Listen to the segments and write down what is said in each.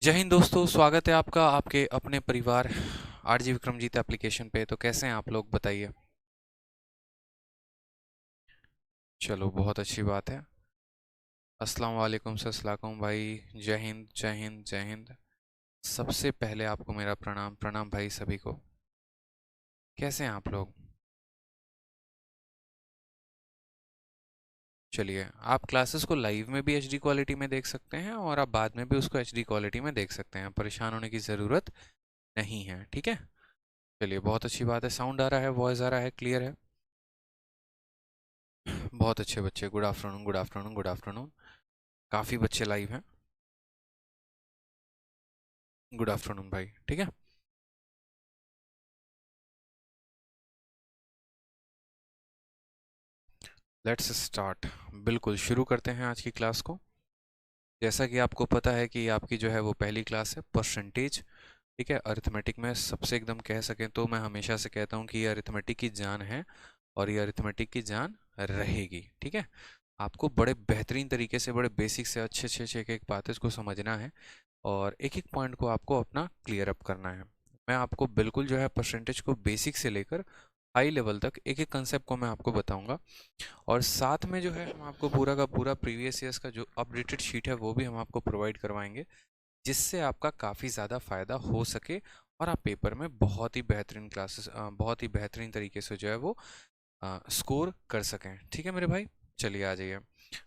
जय हिंद दोस्तों, स्वागत है आपका आपके अपने परिवार आरजी विक्रमजीत एप्लीकेशन पे। तो कैसे हैं आप लोग, बताइए। चलो, बहुत अच्छी बात है। अस्सलाम वालेकुम सस्सलाकुम भाई। जय हिंद, जय हिंद, जय हिंद। सबसे पहले आपको मेरा प्रणाम प्रणाम भाई सभी को। कैसे हैं आप लोग? चलिए, आप क्लासेस को लाइव में भी एचडी क्वालिटी में देख सकते हैं और आप बाद में भी उसको एचडी क्वालिटी में देख सकते हैं। परेशान होने की ज़रूरत नहीं है, ठीक है। चलिए, बहुत अच्छी बात है। साउंड आ रहा है, वॉइस आ रहा है, क्लियर है? बहुत अच्छे बच्चे। Good afternoon, good afternoon, good afternoon. काफ़ी बच्चे लाइव हैं। गुड आफ्टरनून भाई, ठीक है। Let's start. बिल्कुल शुरू करते हैं आज की क्लास को। जैसा कि आपको पता है कि आपकी जो है वो पहली क्लास है परसेंटेज, ठीक है। अरिथमेटिक में सबसे एकदम कह सकें तो मैं हमेशा से कहता हूँ कि ये अरिथमेटिक की जान है और ये अरिथमेटिक की जान रहेगी, ठीक है। आपको बड़े बेहतरीन तरीके से, बड़े बेसिक से अच्छे अच्छे अच्छे एक एक बातें को समझना है और एक एक पॉइंट को आपको अपना क्लियर अप करना है। मैं आपको बिल्कुल जो है परसेंटेज को बेसिक से लेकर हाई लेवल तक एक एक कंसेप्ट को मैं आपको बताऊंगा और साथ में जो है हम आपको पूरा का पूरा प्रीवियस ईयर्स का जो अपडेटेड शीट है वो भी हम आपको प्रोवाइड करवाएंगे, जिससे आपका काफ़ी ज़्यादा फ़ायदा हो सके और आप पेपर में बहुत ही बेहतरीन क्लासेस, बहुत ही बेहतरीन तरीके से जो है वो स्कोर कर सकें, ठीक है मेरे भाई। चलिए आ जाइए।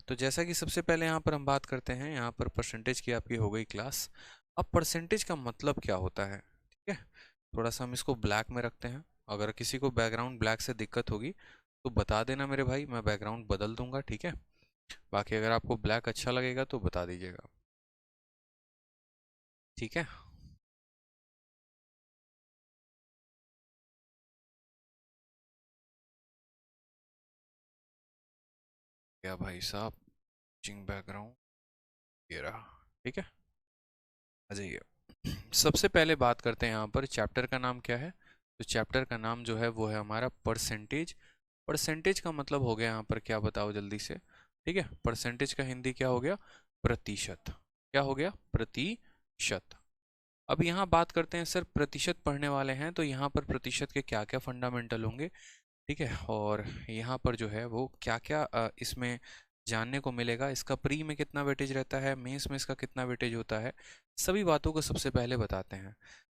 तो जैसा कि सबसे पहले यहाँ पर हम बात करते हैं, यहाँ पर परसेंटेज की आपकी हो गई क्लास। अब परसेंटेज का मतलब क्या होता है, ठीक है। थोड़ा सा हम इसको ब्लैक में रखते हैं। अगर किसी को बैकग्राउंड ब्लैक से दिक्कत होगी तो बता देना मेरे भाई, मैं बैकग्राउंड बदल दूंगा, ठीक है। बाकी अगर आपको ब्लैक अच्छा लगेगा तो बता दीजिएगा, ठीक है। क्या भाई साहब, चिंग बैकग्राउंड ये रहा, ठीक है। आ जाइए। सबसे पहले बात करते हैं यहाँ पर चैप्टर का नाम क्या है। तो चैप्टर का नाम जो है वो है हमारा परसेंटेज। परसेंटेज का मतलब हो गया यहाँ पर, क्या बताओ जल्दी से, ठीक है। परसेंटेज का हिंदी क्या हो गया? प्रतिशत। क्या हो गया? प्रतिशत। अब यहाँ बात करते हैं सर, प्रतिशत पढ़ने वाले हैं तो यहाँ पर प्रतिशत के क्या क्या फंडामेंटल होंगे, ठीक है। और यहाँ पर जो है वो क्या क्या इसमें जानने को मिलेगा, इसका प्री में कितना वेटेज रहता है, मेंस में इसका कितना वेटेज होता है, सभी बातों को सबसे पहले बताते हैं।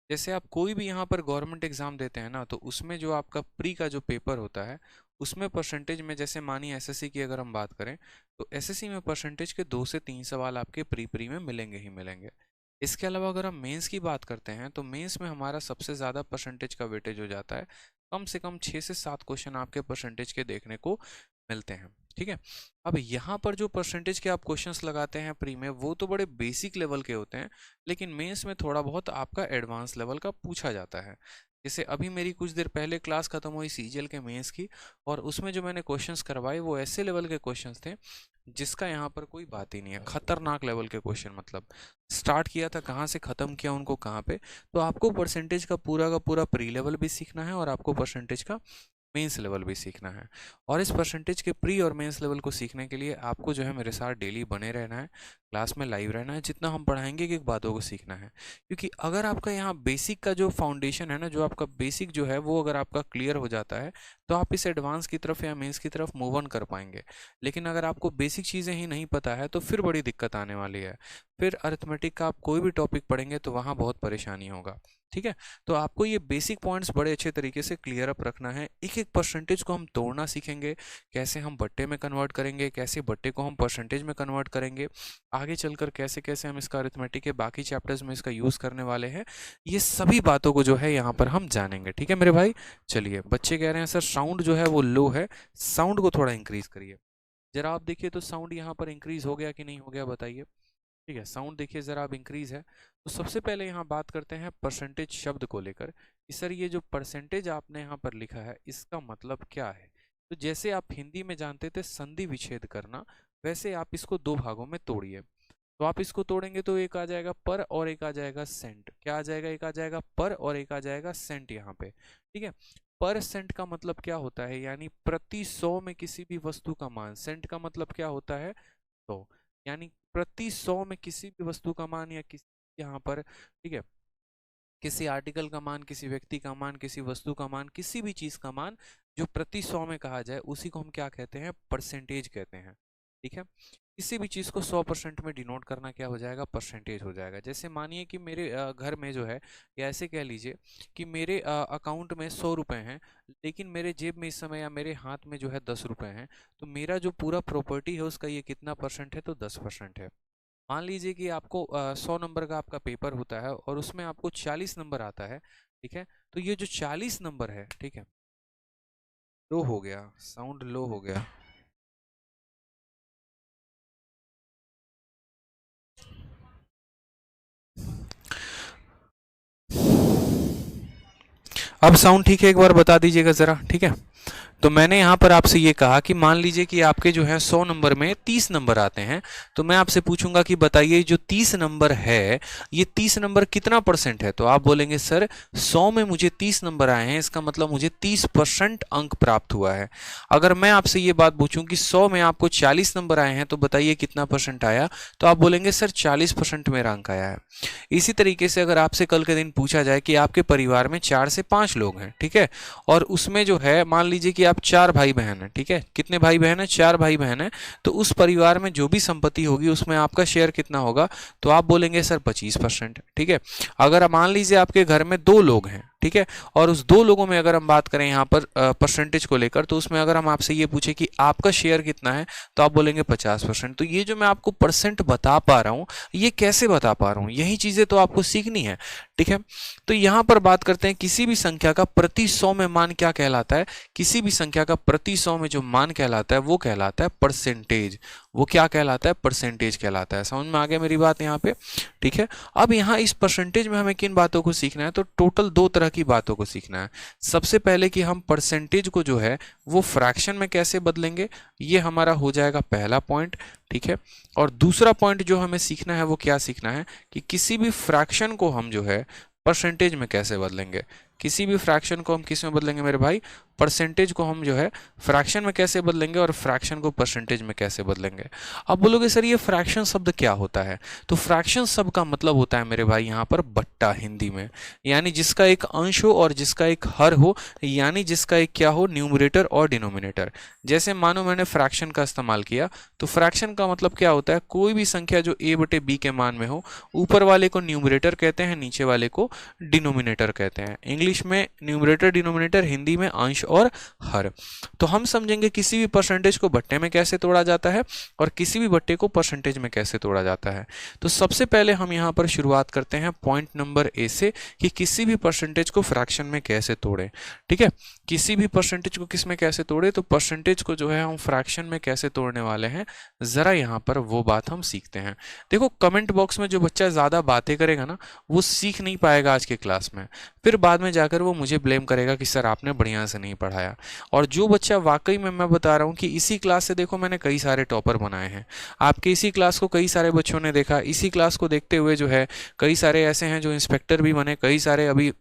जैसे आप कोई भी यहाँ पर गवर्नमेंट एग्जाम देते हैं ना, तो उसमें जो आपका प्री का जो पेपर होता है उसमें परसेंटेज में, जैसे मानिए एसएससी की अगर हम बात करें तो एसएससी में परसेंटेज के 2 से 3 सवाल आपके प्री प्री में मिलेंगे ही मिलेंगे। इसके अलावा अगर हम मेंस की बात करते हैं तो मेंस में हमारा सबसे ज़्यादा परसेंटेज का वेटेज हो जाता है। कम से कम 6 से 7 क्वेश्चन आपके परसेंटेज के देखने को मिलते हैं, ठीक है। अब यहाँ पर जो परसेंटेज के आप क्वेश्चंस लगाते हैं प्री में वो तो बड़े बेसिक लेवल के होते हैं, लेकिन मेंस में थोड़ा बहुत आपका एडवांस लेवल का पूछा जाता है। जैसे अभी मेरी कुछ देर पहले क्लास खत्म हुई सीजीएल के मेंस की, और उसमें जो मैंने क्वेश्चंस करवाए वो ऐसे लेवल के क्वेश्चंस थे जिसका यहाँ पर कोई बात ही नहीं है। खतरनाक लेवल के क्वेश्चन, मतलब स्टार्ट किया था कहाँ से, ख़त्म किया उनको कहाँ पे। तो आपको परसेंटेज का पूरा प्री लेवल भी सीखना है और आपको परसेंटेज का मेंस लेवल भी सीखना है। और इस परसेंटेज के प्री और मेंस लेवल को सीखने के लिए आपको जो है मेरे साथ डेली बने रहना है, क्लास में लाइव रहना है। जितना हम पढ़ाएंगे एक एक बातों को सीखना है, क्योंकि अगर आपका यहाँ बेसिक का जो फाउंडेशन है ना, जो आपका बेसिक जो है वो अगर आपका क्लियर हो जाता है तो आप इस एडवांस की तरफ या मेंस की तरफ मूव ऑन कर पाएंगे। लेकिन अगर आपको बेसिक चीज़ें ही नहीं पता है तो फिर बड़ी दिक्कत आने वाली है। फिर अरिथमेटिक का आप कोई भी टॉपिक पढ़ेंगे तो वहाँ बहुत परेशानी होगा, ठीक है। तो आपको ये बेसिक पॉइंट्स बड़े अच्छे तरीके से क्लियर अप रखना है। एक एक परसेंटेज को हम तोड़ना सीखेंगे, कैसे हम बट्टे में कन्वर्ट करेंगे, कैसे बट्टे को हम परसेंटेज में कन्वर्ट करेंगे, आगे चलकर कैसे कैसे हम इसका अरिथमेटिक के बाकी चैप्टर्स में इसका यूज़ करने वाले हैं। ये सभी बातों को जो है यहाँ पर हम जानेंगे, ठीक है मेरे भाई। चलिए, बच्चे कह रहे हैं सर साउंड जो है वो लो है, साउंड को थोड़ा इंक्रीज करिए। जरा आप देखिए तो साउंड यहाँ पर इंक्रीज हो गया कि नहीं हो गया, बताइए। ठीक है, साउंड देखिए ज़रा अब इंक्रीज है। तो सबसे पहले यहाँ बात करते हैं परसेंटेज शब्द को लेकर कि सर ये जो परसेंटेज आपने यहाँ पर लिखा है इसका मतलब क्या है। तो जैसे आप हिंदी में जानते थे संधि विच्छेद करना, वैसे आप इसको दो भागों में तोड़िए। तो आप इसको तोड़ेंगे तो एक आ जाएगा पर और एक आ जाएगा सेंट। क्या आ जाएगा? एक आ जाएगा पर और एक आ जाएगा सेंट यहाँ पे, ठीक है। पर सेंट का मतलब क्या होता है, यानी प्रति 100 में किसी भी वस्तु का मान। सेंट का मतलब क्या होता है? 100। यानी प्रति 100 में किसी भी वस्तु का मान या किसी यहाँ पर, ठीक है, किसी आर्टिकल का मान, किसी व्यक्ति का मान, किसी वस्तु का मान, किसी भी चीज का मान जो प्रति 100 में कहा जाए उसी को हम क्या कहते हैं, परसेंटेज कहते हैं। ठीक है, किसी भी चीज को 100% में डिनोट करना क्या हो जाएगा, परसेंटेज हो जाएगा। जैसे मानिए कि मेरे घर में जो है, या ऐसे कह लीजिए कि मेरे अकाउंट में 100 रुपए हैं, लेकिन मेरे जेब में इस समय या मेरे हाथ में जो है 10 रुपए हैं, तो मेरा जो पूरा प्रॉपर्टी है उसका ये कितना परसेंट है, तो 10% है। मान लीजिए कि आपको 100 नंबर का आपका पेपर होता है और उसमें आपको 40 नंबर आता है, ठीक है, तो ये जो 40 नंबर है, ठीक है, लो हो गया, साउंड लो हो गया। अब साउंड ठीक है, एक बार बता दीजिएगा जरा, ठीक है। तो मैंने यहाँ पर आपसे ये कहा कि मान लीजिए कि आपके जो है 100 नंबर में 30 नंबर आते हैं, तो मैं आपसे पूछूंगा कि बताइए जो 30 नंबर है, ये 30 नंबर कितना परसेंट है, तो आप बोलेंगे सर 100 में मुझे 30 नंबर आए हैं, इसका मतलब मुझे 30% अंक प्राप्त हुआ है। अगर मैं आपसे ये बात पूछूं कि 100 में आपको 40 नंबर आए हैं, तो बताइए कितना परसेंट आया, तो आप बोलेंगे सर 40% मेरा अंक आया है। इसी तरीके से अगर आपसे कल के दिन पूछा जाए कि आपके परिवार में 4 से 5 लोग हैं, ठीक है, और उसमें जो है मान लीजिए कि आप 4 भाई बहन हैं, ठीक है, कितने भाई बहन हैं, 4 भाई बहन हैं, तो उस परिवार में जो भी संपत्ति होगी उसमें आपका शेयर कितना होगा, तो आप बोलेंगे सर 25%। ठीक है, अगर मान लीजिए आपके घर में 2 लोग हैं, ठीक है, और उस 2 लोगों में अगर हम बात करें यहाँ पर परसेंटेज को लेकर, तो उसमें अगर हम आपसे ये पूछे कि आपका शेयर कितना है, तो आप बोलेंगे 50%। तो ये जो मैं आपको परसेंट बता पा रहा हूँ, ये कैसे बता पा रहा हूँ, यही चीजें तो आपको सीखनी है। ठीक है, तो यहाँ पर बात करते हैं किसी भी संख्या का प्रति 100 में मान क्या कहलाता है, किसी भी संख्या का प्रति 100 में जो मान कहलाता है वो कहलाता है परसेंटेज। वो क्या कहलाता है, परसेंटेज कहलाता है। समझ में आ गया मेरी बात यहाँ पे, ठीक है। अब यहाँ इस परसेंटेज में हमें किन बातों को सीखना है, तो टोटल 2 तरह की बातों को सीखना है। सबसे पहले कि हम परसेंटेज को जो है वो फ्रैक्शन में कैसे बदलेंगे, ये हमारा हो जाएगा पहला पॉइंट, ठीक है। और दूसरा पॉइंट जो हमें सीखना है वो क्या सीखना है कि किसी भी फ्रैक्शन को हम जो है परसेंटेज में कैसे बदलेंगे। किसी भी फ्रैक्शन को हम किस में बदलेंगे मेरे भाई, परसेंटेज को हम जो है फ्रैक्शन में कैसे बदलेंगे और फ्रैक्शन को परसेंटेज में कैसे बदलेंगे। अब बोलोगे सर ये फ्रैक्शन शब्द क्या होता है, तो फ्रैक्शन शब्द का मतलब होता है मेरे भाई यहाँ पर बट्टा हिंदी में, यानी जिसका एक अंश हो और जिसका एक हर हो, यानी जिसका एक क्या हो, न्यूमरेटर और डिनोमिनेटर। जैसे मानो मैंने फ्रैक्शन का इस्तेमाल किया, तो फ्रैक्शन का मतलब क्या होता है, कोई भी संख्या जो a बटे b के मान में हो, ऊपर वाले को न्यूमरेटर कहते हैं, नीचे वाले को डिनोमिनेटर कहते हैं। इंग्लिश में न्यूमरेटर डिनोमिनेटर, हिंदी में अंश और हर। तो हम समझेंगे किसी भी परसेंटेज को बट्टे में कैसे तोड़ा जाता है और किसी भी बट्टे को परसेंटेज में कैसे तोड़ा जाता है। तो सबसे पहले हम यहाँ पर शुरुआत करते हैं पॉइंट नंबर ए से कि किसी भी परसेंटेज को फ्रैक्शन में कैसे तोड़ें। ठीक है, किसी भी परसेंटेज को किस में कैसे तोड़े, तो परसेंटेज को जो है हम फ्रैक्शन में कैसे तोड़ने वाले हैं, जरा यहाँ पर वो बात हम सीखते हैं। देखो कमेंट बॉक्स में जो बच्चा ज्यादा बातें करेगा ना, वो सीख नहीं पाएगा आज के क्लास में, फिर बाद में जाकर वो मुझे ब्लेम करेगा कि सर आपने बढ़िया से नहीं पढ़ाया। और जो बच्चा वाकई में, मैं बता रहा हूँ कि इसी क्लास से देखो मैंने कई सारे टॉपर बनाए हैं, आपके इसी क्लास को कई सारे बच्चों ने देखा, इसी क्लास को देखते हुए जो है कई सारे ऐसे हैं जो इंस्पेक्टर भी बने, कई सारे अभी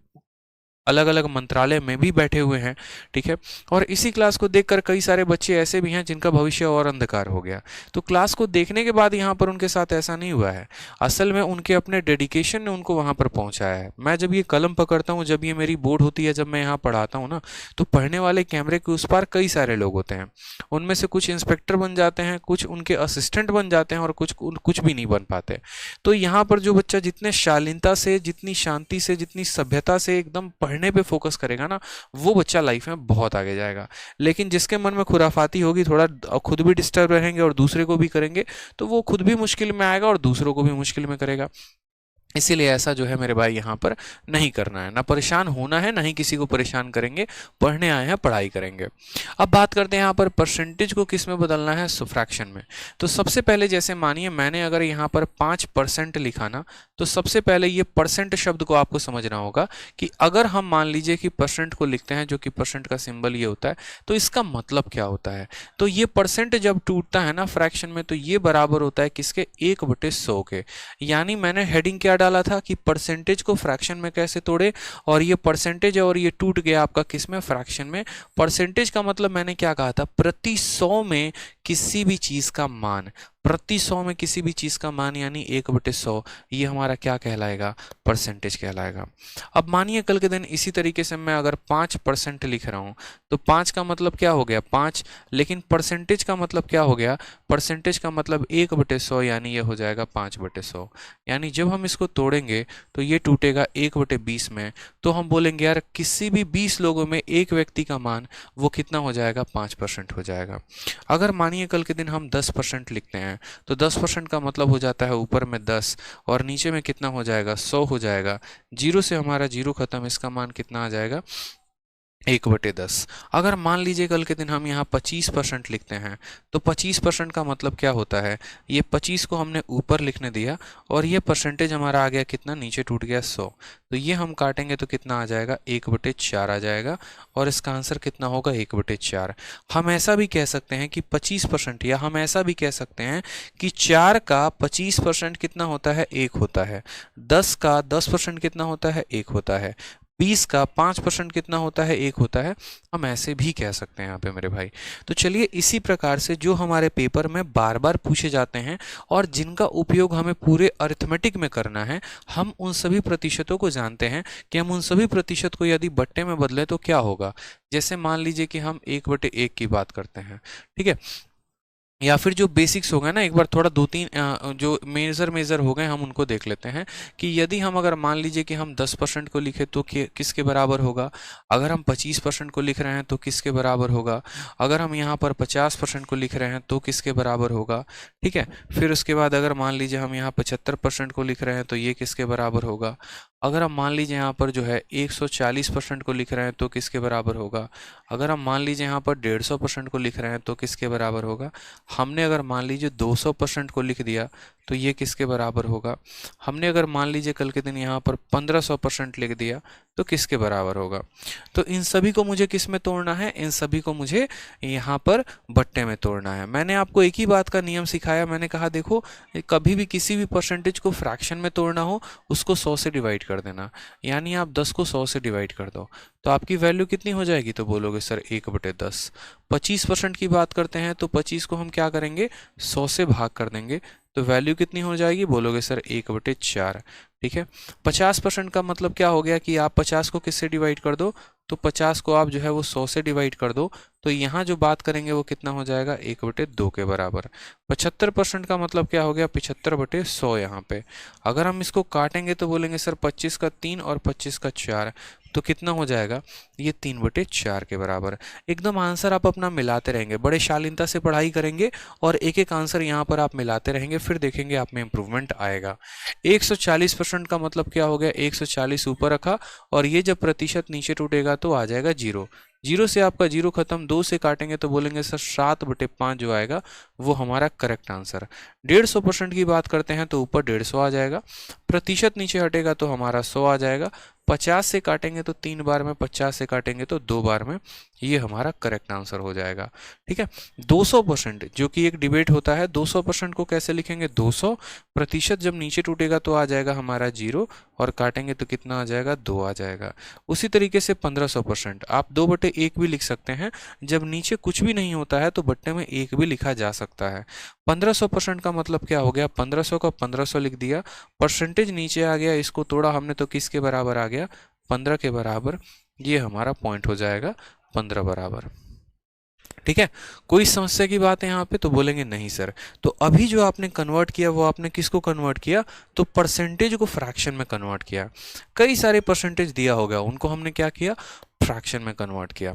अलग अलग मंत्रालय में भी बैठे हुए हैं। ठीक है, और इसी क्लास को देखकर कई सारे बच्चे ऐसे भी हैं जिनका भविष्य और अंधकार हो गया। तो क्लास को देखने के बाद यहाँ पर उनके साथ ऐसा नहीं हुआ है, असल में उनके अपने डेडिकेशन ने उनको वहाँ पर पहुँचाया है। मैं जब ये कलम पकड़ता हूँ, जब ये मेरी बोर्ड होती है, जब मैं यहाँ पढ़ाता हूँ ना, तो पढ़ने वाले कैमरे के उस पार कई सारे लोग होते हैं। उनमें से कुछ इंस्पेक्टर बन जाते हैं, कुछ उनके असिस्टेंट बन जाते हैं और कुछ भी नहीं बन पाते। तो यहाँ पर जो बच्चा जितने शालीनता से, जितनी शांति से, जितनी सभ्यता से एकदम पढ़ने पे फोकस करेगा ना, वो बच्चा लाइफ में बहुत आगे जाएगा। लेकिन जिसके मन में खुराफाती होगी, थोड़ा खुद भी डिस्टर्ब रहेंगे और दूसरे को भी करेंगे, तो वो खुद भी मुश्किल में आएगा और दूसरों को भी मुश्किल में करेगा। इसीलिए ऐसा जो है मेरे भाई यहाँ पर नहीं करना है, ना परेशान होना है, ना ही किसी को परेशान करेंगे, पढ़ने आए हैं पढ़ाई करेंगे। अब बात करते हैं यहाँ पर परसेंटेज को किस में बदलना है, फ्रैक्शन में। तो सबसे पहले जैसे मानिए मैंने अगर यहाँ पर 5% लिखा ना, तो सबसे पहले ये परसेंट शब्द को आपको समझना होगा कि अगर हम मान लीजिए कि परसेंट को लिखते हैं, जो कि परसेंट का सिंबल ये होता है, तो इसका मतलब क्या होता है। तो ये परसेंट जब टूटता है ना फ्रैक्शन में, तो ये बराबर होता है किसके, 1/100 के। यानी मैंने हेडिंग क्या डाला था कि परसेंटेज को फ्रैक्शन में कैसे तोड़े, और ये परसेंटेज और ये टूट गया आपका किस में, फ्रैक्शन में। परसेंटेज का मतलब मैंने क्या कहा था, प्रति 100 में किसी भी चीज का मान। प्रति 100 में किसी भी चीज़ का मान यानी 1/100, ये हमारा क्या कहलाएगा, परसेंटेज कहलाएगा। अब मानिए कल के दिन इसी तरीके से मैं अगर 5% लिख रहा हूँ, तो 5 का मतलब क्या हो गया 5, लेकिन परसेंटेज का मतलब क्या हो गया, परसेंटेज का मतलब 1/100 यानी ये हो जाएगा 5/100। यानी जब हम इसको तोड़ेंगे तो ये टूटेगा 1/20 में, तो हम बोलेंगे यार किसी भी 20 लोगों में एक व्यक्ति का मान वो कितना हो जाएगा, 5% हो जाएगा। अगर मानिए कल के दिन हम 10% लिखते हैं, तो 10% का मतलब हो जाता है ऊपर में 10 और नीचे में कितना हो जाएगा, 100 हो जाएगा। जीरो से हमारा जीरो खत्म, इसका मान कितना आ जाएगा, 1/10। अगर मान लीजिए कल के दिन हम यहाँ 25% लिखते हैं, तो 25% का मतलब क्या होता है, ये 25 को हमने ऊपर लिखने दिया और ये परसेंटेज हमारा आ गया कितना, नीचे टूट गया 100। तो ये हम काटेंगे तो कितना आ जाएगा, 1/4 आ जाएगा और इसका आंसर कितना होगा, 1/4। हम ऐसा भी कह सकते हैं कि 25%, या हम ऐसा भी कह सकते हैं कि 4 का 25% कितना होता है, 1 होता है। 10 का 10% कितना होता है, 1 होता है। 20 का 5% कितना होता है, 1 होता है। हम ऐसे भी कह सकते हैं यहाँ पे मेरे भाई। तो चलिए इसी प्रकार से जो हमारे पेपर में बार बार पूछे जाते हैं और जिनका उपयोग हमें पूरे अरिथमेटिक में करना है, हम उन सभी प्रतिशतों को जानते हैं कि हम उन सभी प्रतिशत को यदि बट्टे में बदलें तो क्या होगा। जैसे मान लीजिए कि हम 1/1 की बात करते हैं, ठीक है, या फिर जो बेसिक्स हो गए ना, एक बार थोड़ा 2-3 जो मेजर हो गए हम उनको देख लेते हैं कि यदि हम अगर मान लीजिए कि हम 10% को लिखें तो किसके बराबर होगा, अगर हम 25% को लिख रहे हैं तो किसके बराबर होगा, अगर हम यहाँ पर 50% को लिख रहे हैं तो किसके बराबर होगा, ठीक है। फिर उसके बाद अगर मान लीजिए हम यहाँ 75% को लिख रहे हैं तो ये किसके बराबर होगा, अगर हम मान लीजिए यहाँ पर जो है 140% को लिख रहे हैं तो किसके बराबर होगा, अगर हम मान लीजिए यहाँ पर 150% को लिख रहे हैं तो किसके बराबर होगा, हमने अगर मान लीजिए 200% को लिख दिया तो ये किसके बराबर होगा, हमने अगर मान लीजिए कल के दिन यहाँ पर 1500% लिख दिया तो किसके बराबर होगा। तो इन सभी को मुझे किस में तोड़ना है, इन सभी को मुझे यहाँ पर बट्टे में तोड़ना है। मैंने आपको एक ही बात का नियम सिखाया, मैंने कहा देखो कभी भी किसी भी परसेंटेज को फ्रैक्शन में तोड़ना हो उसको 100 से डिवाइड कर देना, यानी आप 10 को 100 से डिवाइड कर दो तो आपकी वैल्यू कितनी हो जाएगी, तो बोलोगे सर 1/10। 25% की बात करते हैं तो 25 को हम क्या करेंगे, 100 से भाग कर देंगे तो वैल्यू कितनी हो जाएगी, बोलोगे सर 1/4। ठीक है, 50% का मतलब क्या हो गया कि आप 50 को किससे डिवाइड कर दो, तो 50 को आप जो है वो 100 से डिवाइड कर दो तो यहाँ जो बात करेंगे वो कितना हो जाएगा, 1/2 के बराबर। 75% का मतलब क्या हो गया, 75/100 यहाँ पे। अगर हम इसको काटेंगे तो बोलेंगे सर 25 का 3 और 25 का 4 तो कितना हो जाएगा, ये 3/4 के बराबर। एकदम आंसर आप अपना मिलाते रहेंगे, बड़े शालीनता से पढ़ाई करेंगे और एक एक आंसर यहाँ पर आप मिलाते रहेंगे, फिर देखेंगे आप में इंप्रूवमेंट आएगा। 140% का मतलब क्या हो गया, 140 ऊपर रखा और ये जब प्रतिशत नीचे टूटेगा तो आ जाएगा 0। 0 से आपका 0 खत्म, 2 से काटेंगे तो बोलेंगे सर 7/5 जो आएगा वो हमारा करेक्ट आंसर। 150% की बात करते हैं तो ऊपर 150 आ जाएगा, प्रतिशत नीचे हटेगा तो हमारा 100 आ जाएगा। 50 से काटेंगे तो 3 बार में, 50 से काटेंगे तो 2 बार में, ये हमारा करेक्ट आंसर हो जाएगा। ठीक है, 200% जो कि एक डिबेट होता है, 200% को कैसे लिखेंगे, 200 प्रतिशत जब नीचे टूटेगा तो आ जाएगा हमारा 0 और काटेंगे तो कितना आ जाएगा, 2 आ जाएगा। उसी तरीके से 1500% आप 2/1 भी लिख सकते हैं, जब नीचे कुछ भी नहीं होता है तो बट्टे में 1 भी लिखा जा सकता है। 1500% का मतलब क्या हो गया, 1500 का 1500 लिख दिया, परसेंटेज नीचे आ गया, इसको तोड़ा हमने तो किसके बराबर आ गया, 15 के बराबर। ये हमारा पॉइंट हो जाएगा 15 बराबर। ठीक है, कोई समस्या की बात है यहाँ पे, तो बोलेंगे नहीं सर। तो अभी जो आपने कन्वर्ट किया वो आपने किसको कन्वर्ट किया, तो परसेंटेज को फ्रैक्शन में कन्वर्ट किया। कई सारे परसेंटेज दिया होगा, उनको हमने क्या किया, फ्रैक्शन में कन्वर्ट किया।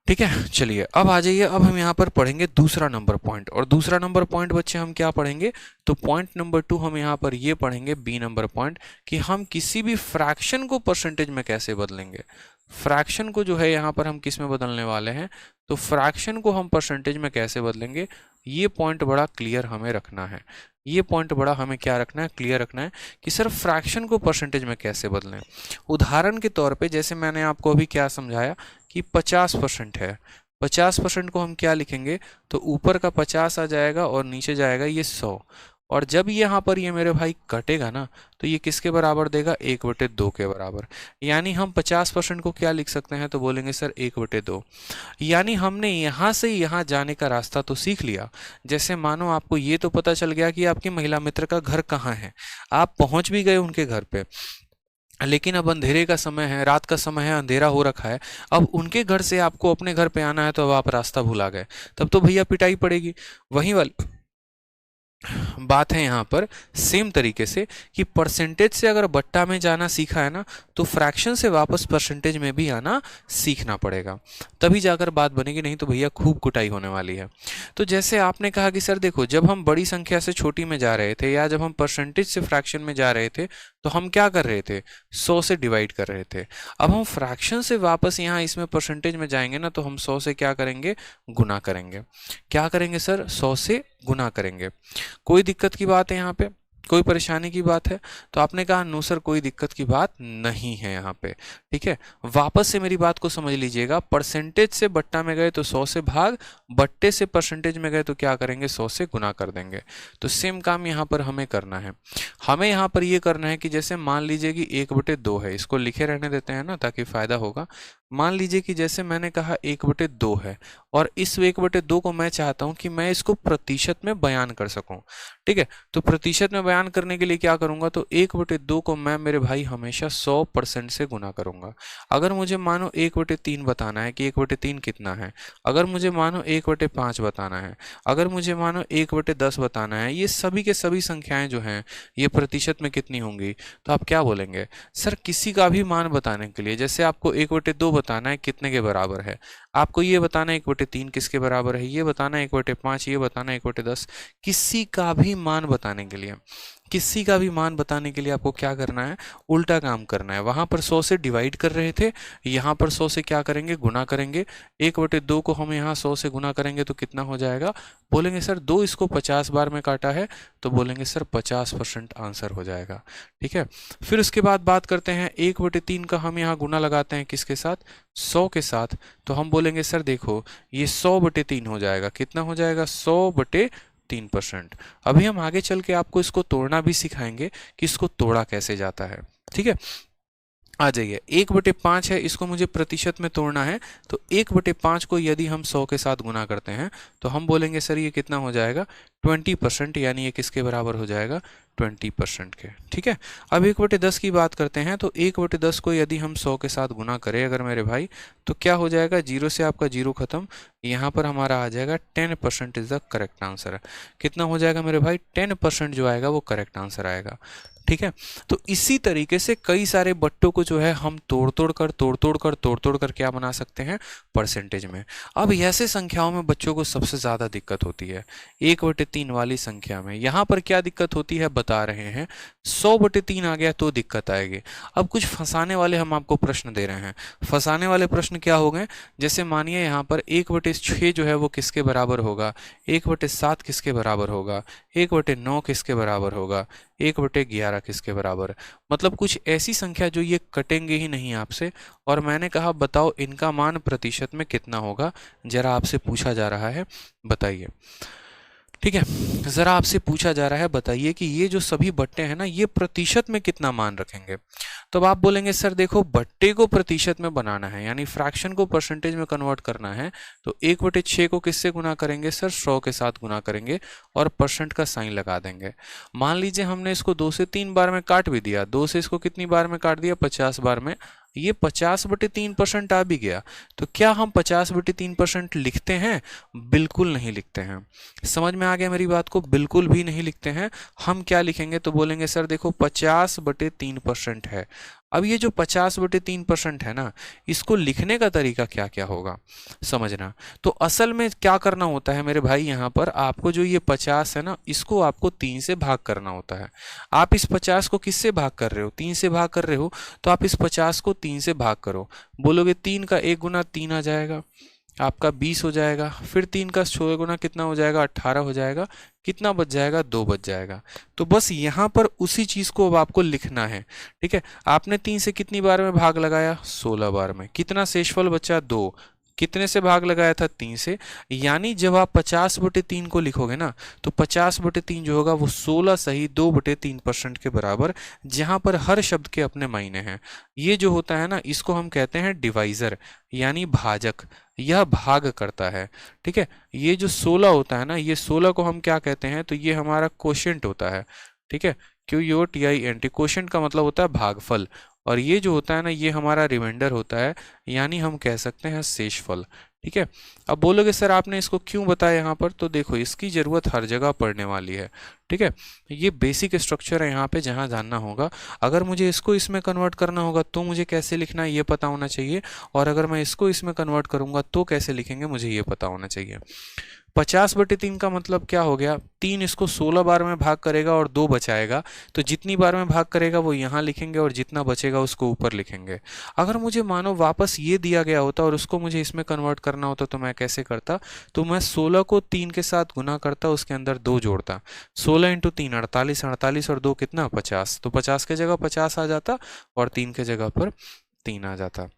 ठीक है, चलिए अब आ जाइए, अब हम यहाँ पर पढ़ेंगे दूसरा नंबर पॉइंट। और दूसरा नंबर पॉइंट बच्चे हम क्या पढ़ेंगे, तो पॉइंट नंबर 2 हम यहाँ पर ये पढ़ेंगे, बी नंबर पॉइंट, कि हम किसी भी फ्रैक्शन को परसेंटेज में कैसे बदलेंगे। फ्रैक्शन को जो है यहाँ पर हम किस में बदलने वाले हैं, तो फ्रैक्शन को हम परसेंटेज में कैसे बदलेंगे, ये पॉइंट बड़ा क्लियर हमें रखना है। ये पॉइंट बड़ा हमें क्या रखना है, क्लियर रखना है कि सर फ्रैक्शन को परसेंटेज में कैसे बदलें। उदाहरण के तौर पे जैसे मैंने आपको अभी क्या समझाया कि 50% है, 50% को हम क्या लिखेंगे, तो ऊपर का 50 आ जाएगा और नीचे जाएगा ये 100, और जब यहाँ पर ये मेरे भाई कटेगा ना तो ये किसके बराबर देगा, 1/2 के बराबर। यानी हम 50% को क्या लिख सकते हैं, तो बोलेंगे सर 1/2। यानी हमने यहाँ से यहाँ जाने का रास्ता तो सीख लिया। जैसे मानो आपको ये तो पता चल गया कि आपकी महिला मित्र का घर कहाँ है, आप पहुंच भी गए उनके घर पे, लेकिन अब अंधेरे का समय है, रात का समय है, अंधेरा हो रखा है। अब उनके घर से आपको अपने घर पे आना है, तो अब आप रास्ता भुला गए, तब तो भैया पिटाई पड़ेगी। वही वाली बात है यहाँ पर सेम तरीके से कि परसेंटेज से अगर बट्टा में जाना सीखा है ना, तो फ्रैक्शन से वापस परसेंटेज में भी आना सीखना पड़ेगा, तभी जाकर बात बनेगी, नहीं तो भैया खूब कुटाई होने वाली है। तो जैसे आपने कहा कि सर देखो, जब हम बड़ी संख्या से छोटी में जा रहे थे, या जब हम परसेंटेज से फ्रैक्शन में जा रहे थे, तो हम क्या कर रहे थे, 100 से डिवाइड कर रहे थे। अब हम फ्रैक्शन से वापस यहाँ इसमें परसेंटेज में जाएंगे ना, तो हम 100 से क्या करेंगे, गुना करेंगे। क्या करेंगे सर, 100 से गुना करेंगे। कोई दिक्कत की बात है यहाँ पे, कोई परेशानी की बात है? तो आपने कहा नो सर कोई दिक्कत की बात नहीं है यहाँ पे, ठीक है। वापस से मेरी बात को समझ लीजिएगा, परसेंटेज से बट्टा में गए तो 100 से भाग, बट्टे से परसेंटेज में गए तो क्या करेंगे, 100 से गुना कर देंगे। तो सेम काम यहाँ पर हमें करना है। हमें यहाँ पर ये करना है कि जैसे मान लीजिए कि 1/2 है, इसको लिखे रहने देते हैं ना ताकि फायदा होगा। मान लीजिए कि जैसे मैंने कहा 1/2 है, और इस 1/2 को मैं चाहता हूं कि मैं इसको प्रतिशत में बयान कर सकूं, ठीक है। तो प्रतिशत में बयान करने के लिए क्या करूंगा, तो 1/2 को मैं मेरे भाई हमेशा 100% से गुना करूंगा। अगर मुझे मानो 1/3 बताना है कि 1/3 कितना है, अगर मुझे मानो 1/5 बताना है, अगर मुझे मानो 1/10 बताना है, ये सभी के सभी संख्याएं जो हैं ये प्रतिशत में कितनी होंगी, तो आप क्या बोलेंगे, सर किसी का भी मान बताने के लिए, जैसे आपको 1/2 बताना है कितने के बराबर है, आपको ये बताना है 1/3 किसके बराबर है, ये बताना है 1/5, ये बताना है 1/10, किसी का भी मान बताने के लिए, किसी का भी मान बताने के लिए आपको क्या करना है, उल्टा काम करना है। वहां पर 100 से डिवाइड कर रहे थे, यहाँ पर 100 से क्या करेंगे, गुना करेंगे। 1/2 को हम यहाँ 100 से गुना करेंगे तो कितना हो जाएगा, बोलेंगे सर 2 इसको 50 बार में काटा है, तो बोलेंगे सर 50% आंसर हो जाएगा, ठीक है। फिर उसके बाद बात करते हैं 1/3 का, हम यहाँ गुना लगाते हैं किसके साथ, 100 के साथ। तो हम बोलेंगे सर देखो ये 100/3 हो जाएगा, कितना हो जाएगा, 100/3%। अभी हम आगे चल के आपको इसको तोड़ना भी सिखाएंगे कि इसको तोड़ा कैसे जाता है, ठीक है। आ जाइए, 1/5 है, इसको मुझे प्रतिशत में तोड़ना है, तो 1/5 को यदि हम 100 के साथ गुना करते हैं तो हम बोलेंगे सर ये कितना हो जाएगा, 20%, यानी ये किसके बराबर हो जाएगा, 20% के, ठीक है। अब 1/10 की बात करते हैं, तो 1/10 को यदि हम 100 के साथ गुना करें अगर मेरे भाई, तो क्या हो जाएगा, जीरो से आपका जीरो खत्म, यहाँ पर हमारा आ जाएगा 10% इज द करेक्ट आंसर। कितना हो जाएगा मेरे भाई, 10% जो आएगा वो करेक्ट आंसर आएगा, ठीक है। तो इसी तरीके से कई सारे बट्टों को जो है हम तोड़ तोड़ कर क्या बना सकते हैं, परसेंटेज में। अब ऐसे संख्याओं में बच्चों को सबसे ज्यादा दिक्कत होती है 1/3 वाली संख्या में। यहाँ पर क्या दिक्कत होती है बता रहे हैं, 100/3 आ गया तो दिक्कत आएगी। अब कुछ फंसाने वाले हम आपको प्रश्न दे रहे हैं। फंसाने वाले प्रश्न क्या हो गए, जैसे मानिए यहाँ पर 1/6 जो है वो किसके बराबर होगा, 1/7 किसके बराबर होगा, 1/9 किसके बराबर होगा, 1/11 किसके बराबर। मतलब कुछ ऐसी संख्या जो ये कटेंगे ही नहीं आपसे, और मैंने कहा बताओ इनका मान प्रतिशत में कितना होगा, जरा आपसे पूछा जा रहा है, बताइए, ठीक है। जरा आपसे पूछा जा रहा है, बताइए कि ये जो सभी बट्टे हैं ना ये प्रतिशत में कितना मान रखेंगे। तो अब आप बोलेंगे सर देखो बट्टे को प्रतिशत में बनाना है, यानी फ्रैक्शन को परसेंटेज में कन्वर्ट करना है, तो 1/6 को किससे गुना करेंगे सर, 100 के साथ गुना करेंगे और परसेंट का साइन लगा देंगे। मान लीजिए हमने इसको 2 से 3 बार में काट भी दिया, 2 से इसको कितनी बार में काट दिया, 50 बार में, ये 50/3% आ भी गया। तो क्या हम 50/3% लिखते हैं, बिल्कुल नहीं लिखते हैं। समझ में आ गया मेरी बात को, बिल्कुल भी नहीं लिखते हैं। हम क्या लिखेंगे, तो बोलेंगे सर देखो 50/3% है। अब ये जो 50/3% है ना, इसको लिखने का तरीका क्या क्या होगा समझना। तो असल में क्या करना होता है मेरे भाई, यहाँ पर आपको जो ये 50 है ना, इसको आपको 3 से भाग करना होता है। आप इस 50 को किससे भाग कर रहे हो, 3 से भाग कर रहे हो, तो आप इस 50 को 3 से भाग करो। बोलोगे 3 का 1 गुना 3 आ जाएगा, आपका 20 हो जाएगा। फिर 3 का 6 गुना कितना हो जाएगा, 18 हो जाएगा। कितना बच जाएगा, 2 बच जाएगा। तो बस यहाँ पर उसी चीज को अब आपको लिखना है, ठीक है। आपने 3 से कितनी बार में भाग लगाया, 16 बार में। कितना शेषफल बचा, 2। कितने से भाग लगाया था? 3 से। यानी जब आप 50/3 को लिखोगे ना, तो 50/3 जो होगा वो 16 सही 2/3% के बराबर, जहां पर हर शब्द के अपने मायने हैं। ये जो होता है ना, इसको हम कहते हैं डिवाइजर, यानी भाजक। यह भाग करता है। ठीक है, ये जो 16 होता है ना, ये 16 को हम क्या कहते हैं? तो ये हमारा क्वोशिएंट होता है। ठीक है, QUOTIENT, क्वोशिएंट का मतलब होता है भागफल। और ये जो होता है ना, ये हमारा रिमाइंडर होता है, यानी हम कह सकते हैं शेषफल। ठीक है, अब बोलोगे सर आपने इसको क्यों बताया यहाँ पर? तो देखो, इसकी जरूरत हर जगह पड़ने वाली है। ठीक है, ये बेसिक स्ट्रक्चर है यहाँ पे, जहाँ जानना होगा। अगर मुझे इसको इसमें कन्वर्ट करना होगा तो मुझे कैसे लिखना है ये पता होना चाहिए, और अगर मैं इसको इसमें कन्वर्ट करूंगा तो कैसे लिखेंगे मुझे ये पता होना चाहिए। 50/3 का मतलब क्या हो गया? 3 इसको 16 बार में भाग करेगा और 2 बचाएगा, तो जितनी बार में भाग करेगा वो यहाँ लिखेंगे और जितना बचेगा उसको ऊपर लिखेंगे। अगर मुझे मानो वापस ये दिया गया होता और उसको मुझे इसमें कन्वर्ट करना होता तो मैं कैसे करता? तो मैं 16 को 3 के साथ गुना करता, उसके अंदर 2 जोड़ता। 16 × 3 48, 48 और 2 कितना? 50। तो 50 के जगह 50 आ जाता और 3 के जगह पर 3 आ जाता।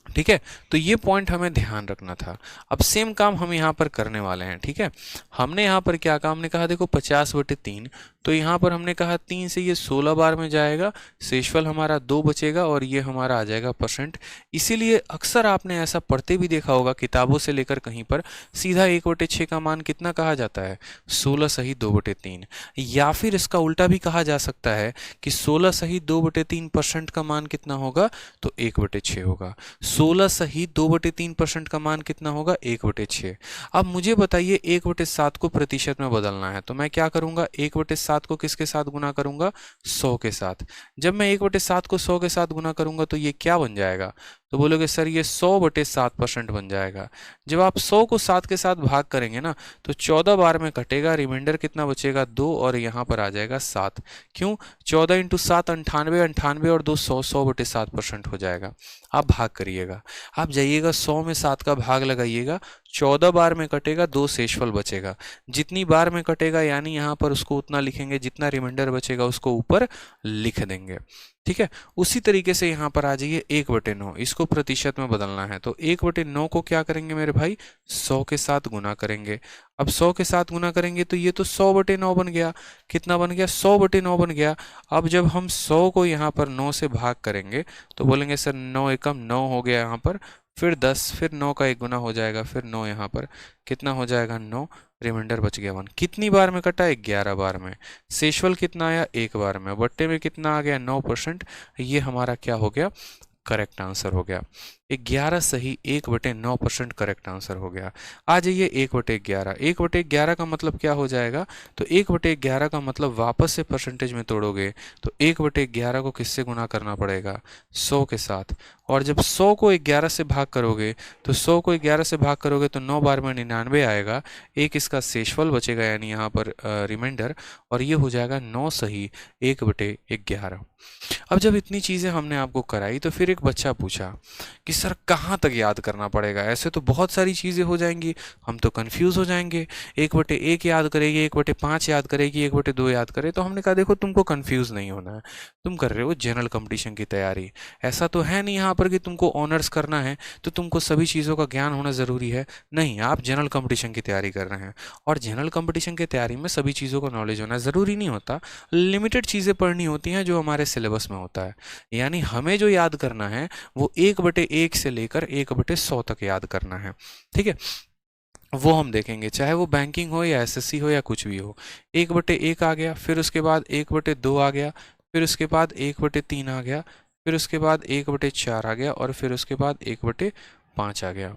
ठीक है, तो ये पॉइंट हमें ध्यान रखना था। अब सेम काम हम यहाँ पर करने वाले हैं। ठीक है, हमने यहाँ पर क्या कहा? हमने कहा देखो 50/3, तो यहाँ पर हमने कहा 3 से ये 16 बार में जाएगा, शेषफल हमारा 2 बचेगा और ये हमारा आ जाएगा परसेंट। इसीलिए अक्सर आपने ऐसा पढ़ते भी देखा होगा किताबों से लेकर कहीं पर, सीधा 1/6 का मान कितना कहा जाता है? 16 सही 2/3। या फिर इसका उल्टा भी कहा जा सकता है कि 16 सही 2/3% का मान कितना होगा? तो 1/6 होगा। 16 सही 2/3% का मान कितना होगा? 1/6। अब मुझे बताइए 1/7 को प्रतिशत में बदलना है, तो मैं क्या करूंगा? 1/7 को किसके साथ गुना करूंगा? 100 के साथ। जब मैं 1/7 को 100 के साथ गुना करूंगा तो ये क्या बन जाएगा? तो बोलोगे सर ये 100/7% बन जाएगा। जब आप 100 को 7 के साथ भाग करेंगे ना, तो 14 बार में कटेगा, रिमाइंडर कितना बचेगा? 2, और यहाँ पर आ जाएगा 7। क्यों? 14 × 7 98, 98 और 2 100, 100/7% हो जाएगा। आप भाग करिएगा, आप जाइएगा 100 में 7 का भाग लगाइएगा, 14 बार में कटेगा, 2 शेषफल बचेगा। जितनी बार में कटेगा यानी यहाँ पर उसको उतना लिखेंगे, जितना रिमाइंडर बचेगा उसको ऊपर लिख देंगे। ठीक है, उसी तरीके से यहाँ पर आ जाइए 1/9, इसको प्रतिशत में बदलना है, तो 1/9 को क्या करेंगे मेरे भाई? 100 के साथ गुना करेंगे। अब 100 के साथ गुना करेंगे तो ये तो 100/9 बन गया। कितना बन गया? 100/9 बन गया। अब जब हम 100 को यहाँ पर 9 से भाग करेंगे तो बोलेंगे सर 9 एकम 9 हो गया यहाँ पर, फिर 10, फिर 9 का 1 गुना हो जाएगा, फिर 9 यहाँ पर कितना हो जाएगा? 9, रिमाइंडर बच गया 1। कितनी बार में कटा? 11 बार में। शेषफल कितना आया? 1 बार में। बट्टे में कितना आ गया? 9%। ये हमारा क्या हो गया? करेक्ट आंसर हो गया। 11 सही 1/9% करेक्ट आंसर हो गया। आ जाइए 1/11। 1/11 का मतलब क्या हो जाएगा? तो 1/11 का मतलब वापस से परसेंटेज में तोड़ोगे तो 1/11 को किससे गुना करना पड़ेगा? 100 के साथ। और जब 100 को 11 से भाग करोगे तो 100 को 11 से भाग करोगे तो 9 बार में 99 आएगा, एक इसका शेषफल बचेगा यानी यहाँ पर रिमाइंडर, और ये हो जाएगा 9 सही 1/11। अब जब इतनी चीज़ें हमने आपको कराई तो फिर एक बच्चा पूछा कि सर कहाँ तक याद करना पड़ेगा? ऐसे तो बहुत सारी चीज़ें हो जाएंगी, हम तो कंफ्यूज हो जाएंगे। 1/1 याद करेगी, 1/5 याद करेगी, 1/2 याद करे। तो हमने कहा देखो तुमको कंफ्यूज नहीं होना है, तुम कर रहे हो जनरल कंपटीशन की तैयारी। ऐसा तो है नहीं यहाँ पर कि तुमको ऑनर्स करना है तो तुमको सभी चीज़ों का ज्ञान होना ज़रूरी है। नहीं, आप जनरल कंपटीशन की तैयारी कर रहे हैं, और जनरल कंपटीशन की तैयारी में सभी चीज़ों का नॉलेज होना ज़रूरी नहीं होता। लिमिटेड चीज़ें पढ़नी होती हैं जो हमारे सिलेबस में होता है। यानी हमें जो याद करना है वो 1/1 से लेकर 1/100 तक याद करना है। ठीक है, वो हम देखेंगे, चाहे वो बैंकिंग हो या एसएससी हो या कुछ भी हो। 1/1 आ गया, फिर उसके बाद 1/2 आ गया, फिर उसके बाद 1/3 आ गया, फिर उसके बाद 1/4 आ गया, और फिर उसके बाद 1/5 आ गया।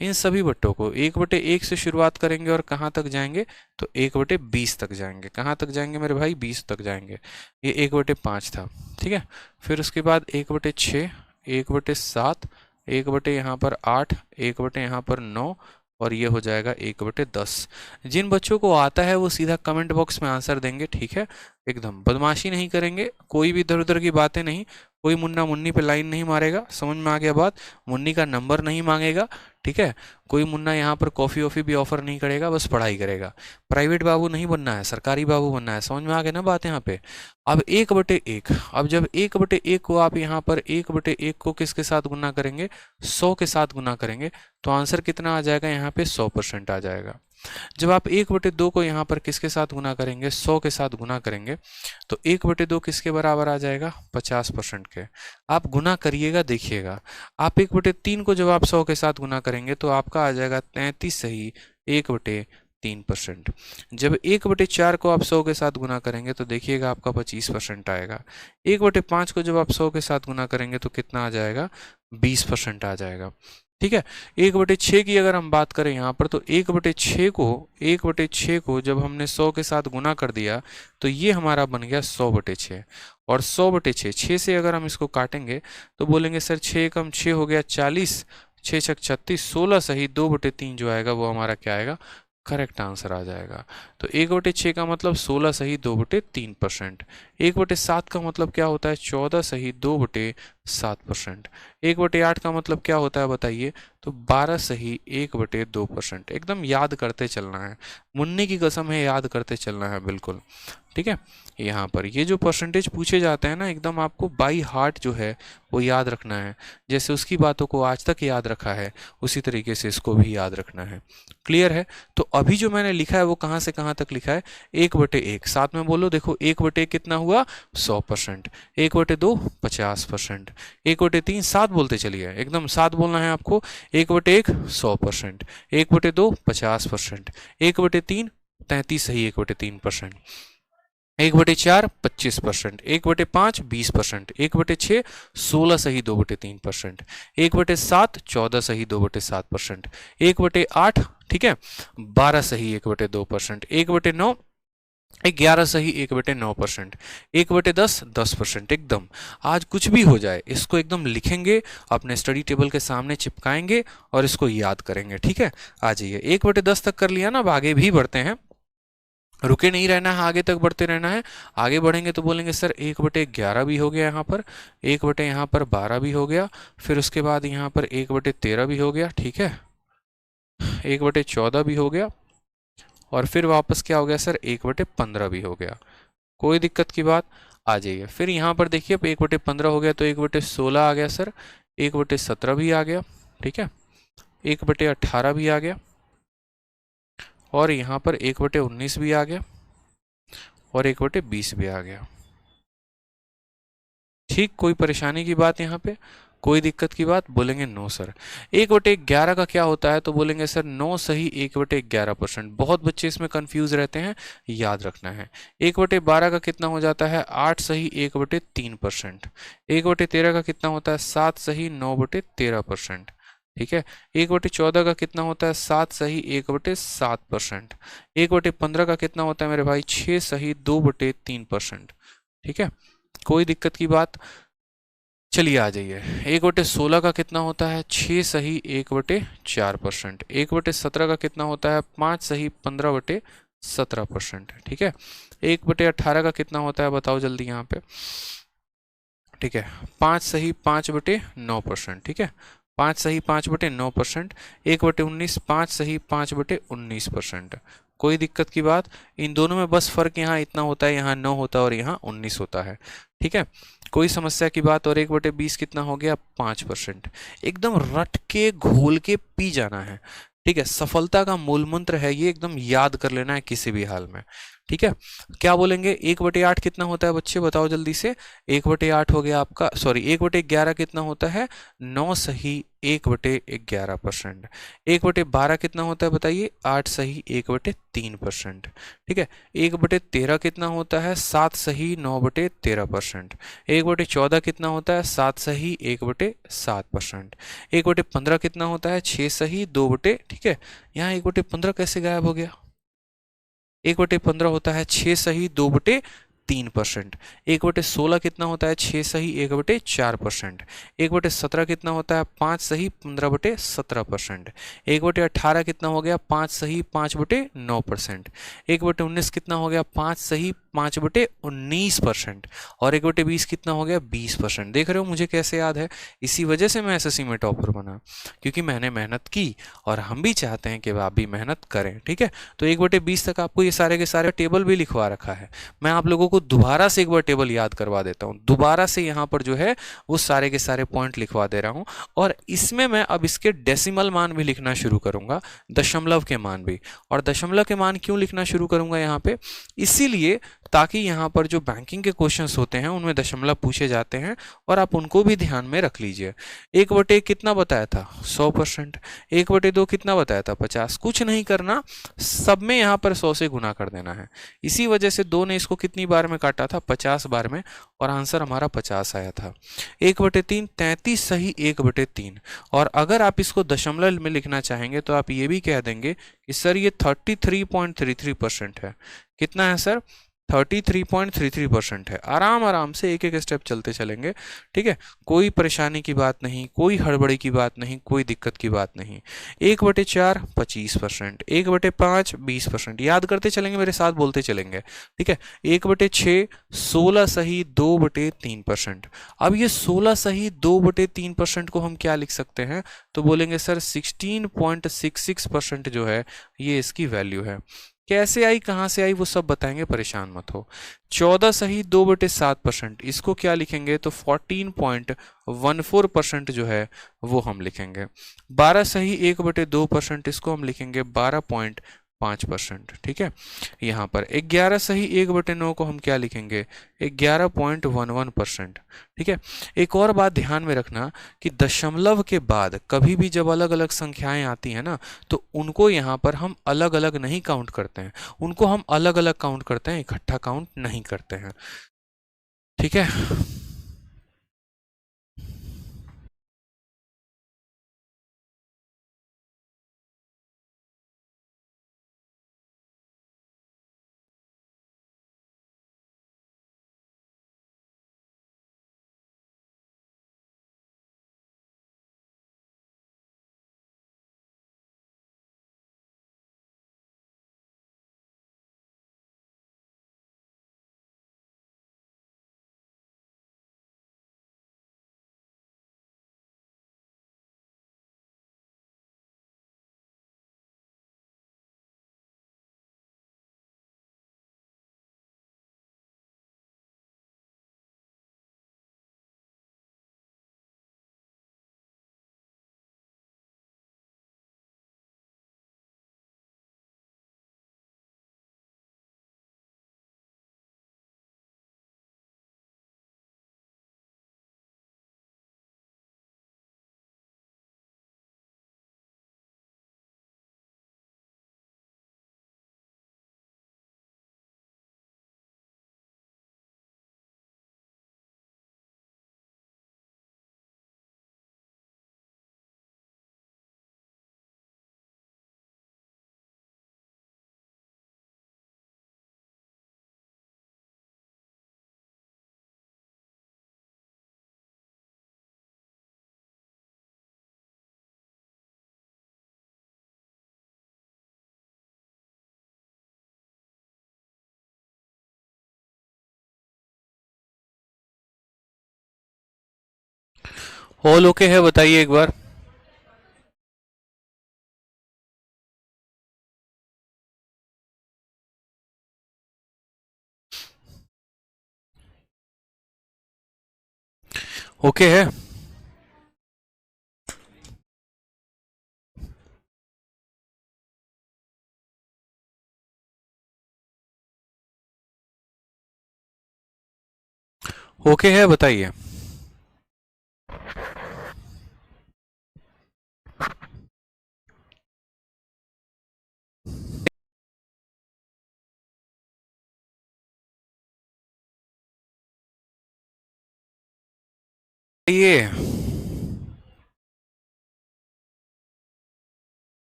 इन सभी बट्टों को 1/1 से शुरुआत करेंगे और कहाँ तक जाएंगे? तो 1/20 तक जाएंगे। कहाँ तक जाएंगे मेरे भाई? 20 तक जाएंगे। ये 1/5 था। ठीक है, फिर उसके बाद 1/6, 1/7, 1/ यहाँ पर 8, 1/ यहाँ पर 9, और ये हो जाएगा 1/10। जिन बच्चों को आता है वो सीधा कमेंट बॉक्स में आंसर देंगे। ठीक है, एकदम बदमाशी नहीं करेंगे, कोई भी इधर उधर की बातें नहीं, कोई मुन्ना मुन्नी पे लाइन नहीं मारेगा, समझ में आ गया बात। मुन्नी का नंबर नहीं मांगेगा, ठीक है। कोई मुन्ना यहाँ पर कॉफ़ी वॉफ़ी भी ऑफर नहीं करेगा, बस पढ़ाई करेगा। प्राइवेट बाबू नहीं बनना है, सरकारी बाबू बनना है, समझ में आ गया ना बात यहाँ पे। अब 1/1, अब जब 1/1 को आप यहाँ पर 1/1 को किसके साथ गुना करेंगे, 100 के साथ गुना करेंगे, तो आंसर कितना आ जाएगा यहाँ पे, 100% आ जाएगा। जब आप 1/2 को यहाँ पर किसके साथ गुना करेंगे, 100 के साथ गुना करेंगे, तो 1/2 किसके बराबर आ जाएगा, 50% के। आप गुना करिएगा, देखिएगा। आप 1/3 को जब आप 100 के साथ गुना करेंगे तो आपका आ जाएगा 33 सही 1/3%। जब 1/4 को आप 100 के साथ गुना करेंगे तो देखिएगा आपका 25% आएगा। 1/5 को जब आप 100 के साथ गुना करेंगे तो कितना आ जाएगा, 20% आ जाएगा, ठीक है। 1/6 की अगर हम बात करें यहाँ पर, तो 1/6 को जब हमने 100 के साथ गुना कर दिया तो ये हमारा बन गया 100/6। और 100/6, 6 से अगर हम इसको काटेंगे तो बोलेंगे सर 6 कम 6 हो गया 40, 6 छक 36, 16 सही 2/3 जो आएगा वो हमारा क्या आएगा, करेक्ट आंसर आ जाएगा। तो 1/6 का मतलब 16 सही 2/3%। 1/7 का मतलब क्या होता है, 14 सही 2/7%। 1/8 का मतलब क्या होता है बताइए, तो 12 सही 1/2%। एकदम याद करते चलना है, मुन्ने की कसम है, याद करते चलना है बिल्कुल, ठीक है। यहाँ पर ये जो परसेंटेज पूछे जाते हैं ना, एकदम आपको बाई हार्ट जो है वो याद रखना है। जैसे उसकी बातों को आज तक याद रखा है उसी तरीके से इसको भी याद रखना है। क्लियर है। तो अभी जो मैंने लिखा है वो कहाँ से कहाँ तक लिखा है, 1/1, साथ में बोलो, देखो 1/1 कितना हुआ, 100%। 1/2 50%। 1/3 7 बोलते चलिए, एकदम 7 बोलना है आपको। 1/1 100%, 1/2 50%, 1/3 33 सही 1/3%, 1/4 25%, 1/5 20%, 1/6 16 सही 2/3%, 1/7 14 सही 2/7%, 1/8 ठीक है 12 सही 1/2%, 1/9 11 सही 1/9%, 1/10 10%। एकदम आज कुछ भी हो जाए इसको एकदम लिखेंगे, अपने स्टडी टेबल के सामने चिपकाएंगे और इसको याद करेंगे, ठीक है। आ जाइए, 1/10 तक कर लिया ना, अब आगे भी बढ़ते हैं, रुके नहीं रहना है, आगे तक बढ़ते रहना है। आगे बढ़ेंगे तो बोलेंगे सर 1/11 भी हो गया यहाँ पर, 1/, यहाँ पर 12 भी हो गया, फिर उसके बाद यहाँ पर 1/13 भी हो गया, ठीक है, 1/14 भी हो गया, और फिर वापस क्या हो गया सर 1/15 भी हो गया। कोई दिक्कत की बात, आ जाइए। फिर यहाँ पर देखिए, अब 1/15 हो गया तो 1/16 आ गया सर, 1/17 भी आ गया, ठीक है, 1/18 भी आ गया, और यहाँ पर 1/19 भी आ गया, और 1/20 भी आ गया। ठीक, कोई परेशानी की बात यहाँ पे, कोई दिक्कत की बात, बोलेंगे नो सर। 1/11 का क्या होता है, तो बोलेंगे सर 9 सही 1/11%। बहुत बच्चे इसमें कंफ्यूज रहते हैं, याद रखना है। 1/12 का कितना हो जाता है, 8 सही 1/3%। 1/13 का कितना होता है, 7 सही 9/13%, ठीक है। 1/14 का कितना होता है, 7 सही 1/7%। 1/15 का कितना होता है मेरे भाई, 6 सही 2/3%, ठीक है, कोई दिक्कत की बात। चलिए आ जाइए, 1/16 का कितना होता है, 6 सही 1/4%। 1/17 का कितना होता है, 5 सही 15/17%, ठीक है। 1/18 का कितना होता है बताओ जल्दी यहाँ पे, ठीक है, 5 सही 5/9%, ठीक है, 5 सही 5/9%। 1/19 5 सही 5/19%। कोई दिक्कत की बात, इन दोनों में बस फर्क यहाँ इतना होता है, यहाँ 9 होता है और यहाँ 19 होता है, ठीक है, कोई समस्या की बात। और 1/20 कितना हो गया, 5%। एकदम रट के घोल के पी जाना है, ठीक है, सफलता का मूल मंत्र है ये, एकदम याद कर लेना है किसी भी हाल में, ठीक है। क्या बोलेंगे, 1/8 कितना होता है बच्चे बताओ जल्दी से, 1/8 हो गया आपका, सॉरी 1/11 कितना होता है, 9 सही 1/11%। 1/12 कितना होता है बताइए, 8 सही 1/3%, ठीक है। 1/13 कितना होता है, 7 सही 9/13%। 1/14 कितना होता है, 7 सही 1/7%। 1/15 कितना होता है, 6 सही 2, ठीक है। यहाँ 1/15 कैसे गायब हो गया, 1/15 होता है 6 सही 2/3, 3%। 1/16 कितना होता है? 6 सही 1/4%। 1/17 कितना होता है? 5 सही 15/17%। 1/18 कितना हो गया? 5 सही 5/9%। 1/19 कितना हो गया? 5 सही 5/19%। और 1/20 कितना हो गया? 20%। देख रहे हो मुझे कैसे याद है? इसी वजह से मैं एसएससी में टॉपर बना, क्योंकि मैंने मेहनत की, और हम भी चाहते हैं कि आप भी मेहनत करें। ठीक है, तो 1/20 तक आपको ये सारे के सारे टेबल भी लिखवा रखा है। मैं आप लोगों को दोबारा से एक बार टेबल याद करवा देता हूँ। दोबारा से यहाँ पर जो है वो सारे के सारे पॉइंट लिखवा दे रहा हूँ, और इसमें मैं अब इसके डेसिमल मान भी लिखना शुरू करूंगा, दशमलव के मान भी। और दशमलव के मान क्यों लिखना शुरू करूंगा यहाँ पे? इसीलिए ताकि यहाँ पर जो बैंकिंग के क्वेश्चंस होते हैं उनमें दशमलव पूछे जाते हैं, और आप उनको भी ध्यान में रख लीजिए। 1/1 कितना बताया था? 100%। 1/2 कितना बताया था? 50। कुछ नहीं करना, सब में यहाँ पर 100 से गुना कर देना है। इसी वजह से 2 ने इसको कितनी बार में काटा था? 50 बार में, और आंसर हमारा 50 आया था। 1/3 33 सही 1/3। और अगर आप इसको दशमलव में लिखना चाहेंगे तो आप ये भी कह देंगे कि सर ये 33.33% है। कितना है सर? 33.33% है। आराम आराम से एक एक स्टेप चलते चलेंगे। ठीक है, कोई परेशानी की बात नहीं, कोई हड़बड़ी की बात नहीं, कोई दिक्कत की बात नहीं। 1/4 25%, 1/5 20%। याद करते चलेंगे, मेरे साथ बोलते चलेंगे। ठीक है, 1/6 16 सही 2/3%। अब ये 16 सही 2/3% को हम क्या लिख सकते हैं? तो बोलेंगे सर 16.66% जो है ये इसकी वैल्यू है। कैसे आई, कहाँ से आई, वो सब बताएंगे, परेशान मत हो। 14 सही 2/7%, इसको क्या लिखेंगे? तो 14.14% जो है वो हम लिखेंगे। 12 सही 1/2%, इसको हम लिखेंगे 12.5%। ठीक है, यहाँ पर 11 सही 1/9 को हम क्या लिखेंगे? 11.11%। ठीक है, एक और बात ध्यान में रखना कि दशमलव के बाद कभी भी जब अलग अलग संख्याएं आती हैं ना, तो उनको यहाँ पर हम अलग अलग नहीं काउंट करते हैं, उनको हम अलग अलग काउंट करते हैं, इकट्ठा काउंट नहीं करते हैं। ठीक है, ऑल ओके है? बताइए एक बार। ओके है? ओके है, बताइए। ये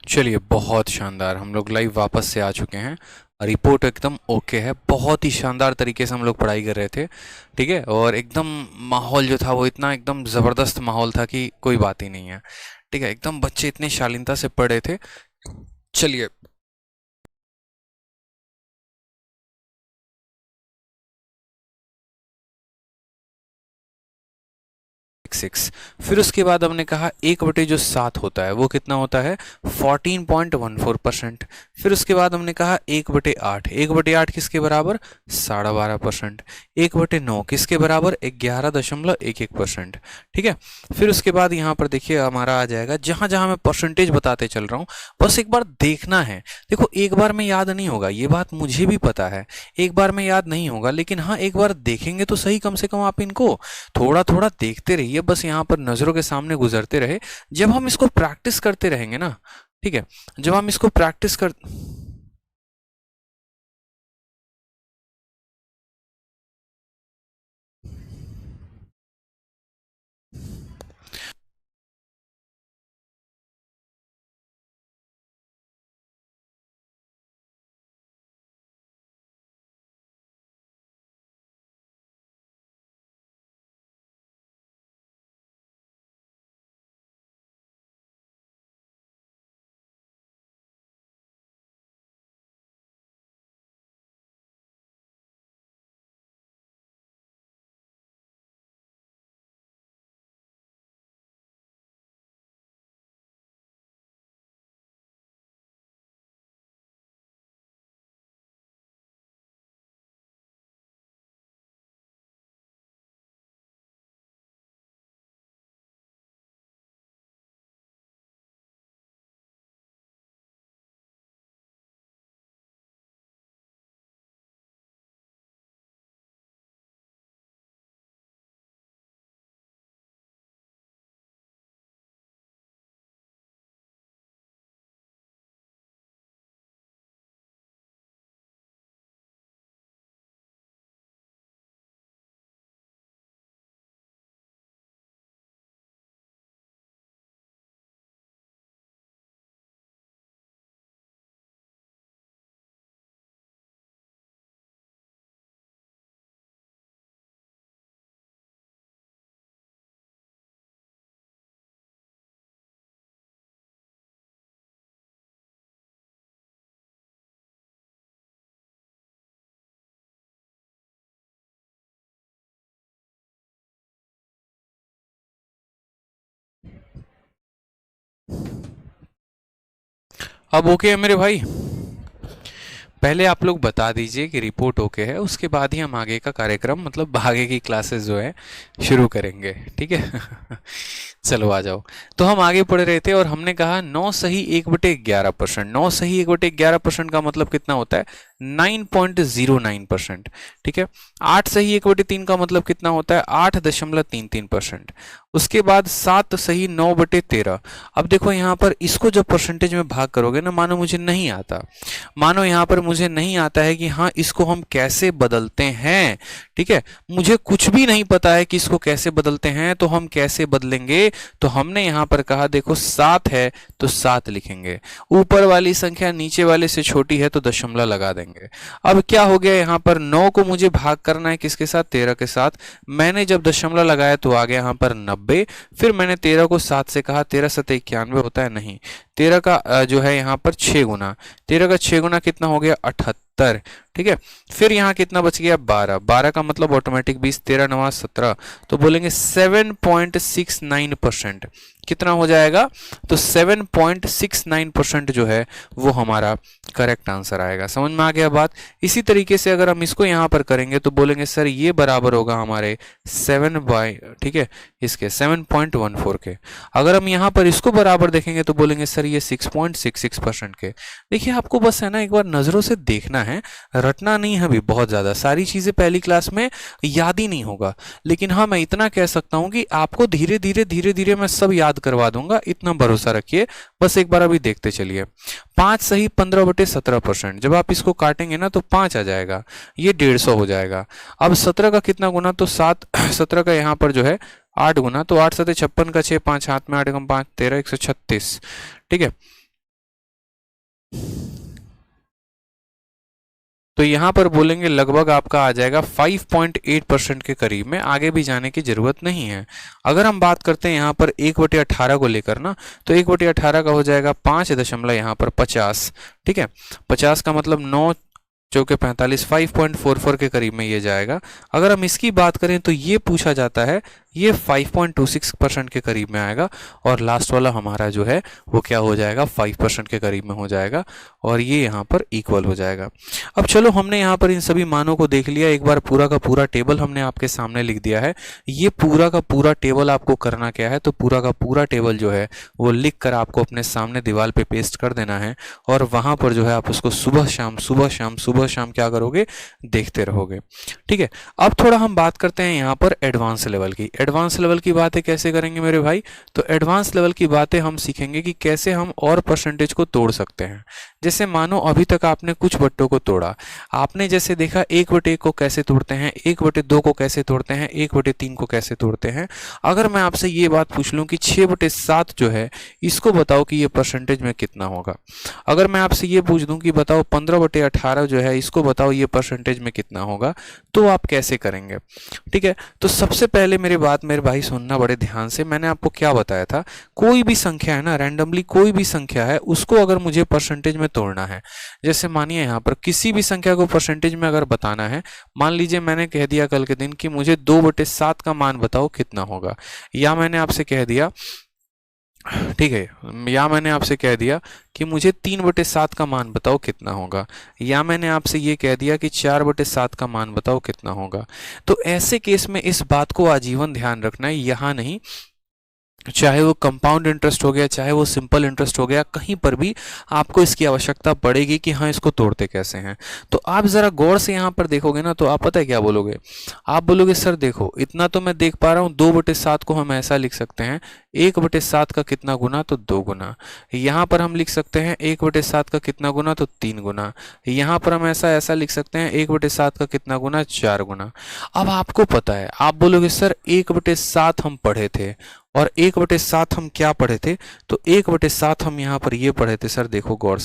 चलिए, बहुत शानदार, हम लोग लाइव वापस से आ चुके हैं। रिपोर्ट एकदम ओके है, बहुत ही शानदार तरीके से हम लोग पढ़ाई कर रहे थे, ठीक है। और एकदम माहौल जो था वो इतना एकदम ज़बरदस्त माहौल था कि कोई बात ही नहीं है, ठीक है। एकदम बच्चे इतने शालीनता से पढ़ रहे थे। चलिए, 6। फिर उसके बाद हमने कहा 1/जो 7 होता है वो कितना होता है, 14.14%। फिर उसके बाद हमने कहा 1/8, 1/8 किसके बराबर, 12.5%। 1/9 किसके बराबर, 11.11%, ठीक है। फिर उसके बाद यहाँ पर देखिए हमारा आ जाएगा, जहां जहां मैं परसेंटेज बताते चल रहा हूँ बस एक बार देखना है। देखो एक बार में याद नहीं होगा, ये बात मुझे भी पता है, एक बार में याद नहीं होगा, लेकिन हाँ एक बार देखेंगे तो सही, कम से कम आप इनको थोड़ा थोड़ा देखते रहिए, बस यहाँ पर नज़रों के सामने गुजरते रहे। जब हम इसको प्रैक्टिस करते रहेंगे ना, ठीक है, जब हम इसको प्रैक्टिस कर, अब ओके है मेरे भाई। पहले आप लोग बता दीजिए कि रिपोर्ट ओके है, उसके बाद ही हम आगे का कार्यक्रम मतलब आगे की क्लासेस जो है शुरू करेंगे, ठीक है। चलो आ जाओ। तो हम आगे पढ़ रहे थे और हमने कहा 9 सही 1/11%। 9 सही 1/11% का मतलब कितना होता है, 9.09%, ठीक है। 8 सही 1/3 का मतलब कितना होता है, 8.33%। उसके बाद 7 सही 9/13। अब देखो यहाँ पर इसको जब परसेंटेज में भाग करोगे ना, मानो मुझे नहीं आता, मानो यहाँ पर मुझे नहीं आता है कि हाँ इसको हम कैसे बदलते हैं, ठीक है, मुझे कुछ भी नहीं पता है कि इसको कैसे बदलते हैं, तो हम कैसे बदलेंगे, तो हमने यहाँ पर कहा देखो 7 है तो 7 लिखेंगे, ऊपर वाली संख्या नीचे वाले से छोटी है तो दशमलव लगा देंगे। अब क्या हो गया, यहाँ पर 9 को मुझे भाग करना है किसके साथ, 13 के साथ। मैंने जब दशमलव लगाया तो आ गया यहाँ पर 90। फिर मैंने 13 को 7 से कहा, 13 7 91 होता है, नहीं, 13 का जो है यहाँ पर 6 गुना, 13 का 6 गुना कितना हो गया, 78, ठीक है। फिर यहाँ कितना बच गया, 12, 12 का मतलब ऑटोमेटिक 20, 13 9 17, तो बोलेंगे 7.69%। कितना हो जाएगा, तो 7.69% जो है वो हमारा करेक्ट आंसर आएगा। समझ में आ गया बात। इसी तरीके से अगर हम इसको यहाँ पर करेंगे तो बोलेंगे सर ये बराबर होगा हमारे 7 बाई, ठीक है, इसके 7.14 के। अगर हम यहाँ पर इसको बराबर देखेंगे तो बोलेंगे सर ये 6.66% के। देखिए आपको बस है ना एक बार नज़रों से देखना है, रटना नहीं है अभी बहुत ज़्यादा, सारी चीज़ें पहली क्लास में याद ही नहीं होगा, लेकिन हाँ मैं इतना कह सकता हूँ कि आपको धीरे धीरे मैं सब याद करवा दूंगा, इतना भरोसा रखिए। बस एक बार अभी देखते चलिए। 5 सही 15/17%। जब आप इसको काटेंगे ना तो 5 आ जाएगा, ये 150 हो जाएगा। अब 17 का कितना गुना, तो 7, 17 का यहाँ पर जो है 8 गुना, तो 8 7 56 का 6, 5 हाथ में 8 कम 5 13, 136, ठीक है। तो यहाँ पर बोलेंगे लगभग आपका आ जाएगा 5.8% के करीब में, आगे भी जाने की जरूरत नहीं है। अगर हम बात करते हैं यहाँ पर 1/18 को लेकर ना, तो 1/18 का हो जाएगा 5 दशमलव यहाँ पर 50, ठीक है। 50 का मतलब 9 चौके 45, 5.44 के करीब में ये जाएगा। अगर हम इसकी बात करें तो ये पूछा जाता है, ये 5.26% के करीब में आएगा, और लास्ट वाला हमारा जो है वो क्या हो जाएगा, 5% के करीब में हो जाएगा, और ये यहाँ पर इक्वल हो जाएगा। अब चलो, हमने यहाँ पर इन सभी मानों को देख लिया। एक बार पूरा का पूरा टेबल हमने आपके सामने लिख दिया है। ये पूरा का पूरा टेबल आपको करना क्या है, तो पूरा का पूरा टेबल जो है वो लिख कर आपको अपने सामने दीवार पे पेस्ट कर देना है, और वहां पर जो है आप उसको सुबह शाम सुबह शाम सुबह शाम क्या करोगे, देखते रहोगे, ठीक है। अब थोड़ा हम बात करते हैं यहाँ पर एडवांस लेवल की। एडवांस लेवल की बातें कैसे करेंगे मेरे भाई, तो एडवांस लेवल की बातें हम सीखेंगे कि कैसे हम और परसेंटेज को तोड़ सकते हैं। जैसे मानो अभी तक आपने कुछ बट्टों को तोड़ा, आपने जैसे देखा 1/1 को कैसे तोड़ते हैं, 1/2 को कैसे तोड़ते हैं, 1/3 को कैसे तोड़ते हैं। अगर मैं आपसे ये बात पूछ लूं कि 6/7 जो है इसको बताओ कि ये परसेंटेज में कितना होगा। अगर मैं आपसे ये पूछ दूं कि बताओ 15/18 जो है इसको बताओ ये परसेंटेज में कितना होगा, तो आप कैसे करेंगे, ठीक है। तो सबसे पहले मेरी बात मेरे भाई सुनना बड़े ध्यान से। मैंने आपको क्या बताया था, कोई भी संख्या है ना, रैंडमली कोई भी संख्या है, उसको अगर मुझे परसेंटेज में तोड़ना है, जैसे मानिए यहाँ पर किसी भी संख्या को परसेंटेज में अगर बताना है, मान लीजिए मैंने कह दिया कल के दिन कि मुझे 2/7 का मान बताओ कितना होगा, या मैंने आपसे कह दिया, ठीक है, या मैंने आपसे कह दिया कि मुझे 3/7 का मान बताओ कितना होगा, या मैंने आपसे ये कह दिया कि 4/7 का मान बताओ कितना होगा। तो ऐसे केस में इस बात को आजीवन ध्यान रखना है, यहाँ नहीं, चाहे वो कंपाउंड इंटरेस्ट हो गया, चाहे वो सिंपल इंटरेस्ट हो गया, कहीं पर भी आपको इसकी आवश्यकता पड़ेगी कि हाँ इसको तोड़ते कैसे हैं। तो आप जरा गौर से यहाँ पर देखोगे ना, तो आप पता है क्या बोलोगे, आप बोलोगे सर देखो इतना तो मैं देख पा रहा हूँ, 2/7 को हम ऐसा लिख सकते हैं, 1/7 का कितना गुना, तो 2 गुना। यहाँ पर हम लिख सकते हैं 1/7 का कितना गुना, तो 3 गुना। यहाँ पर हम ऐसा लिख सकते हैं 1/7 का कितना गुना, 4 गुना। अब आपको पता है, आप बोलोगे सर 1/7 हम पढ़े थे, और 1/7 हम क्या पढ़े थे, तो 1/7 हम यहाँ पर ये पढ़े थे सर, देखो गौर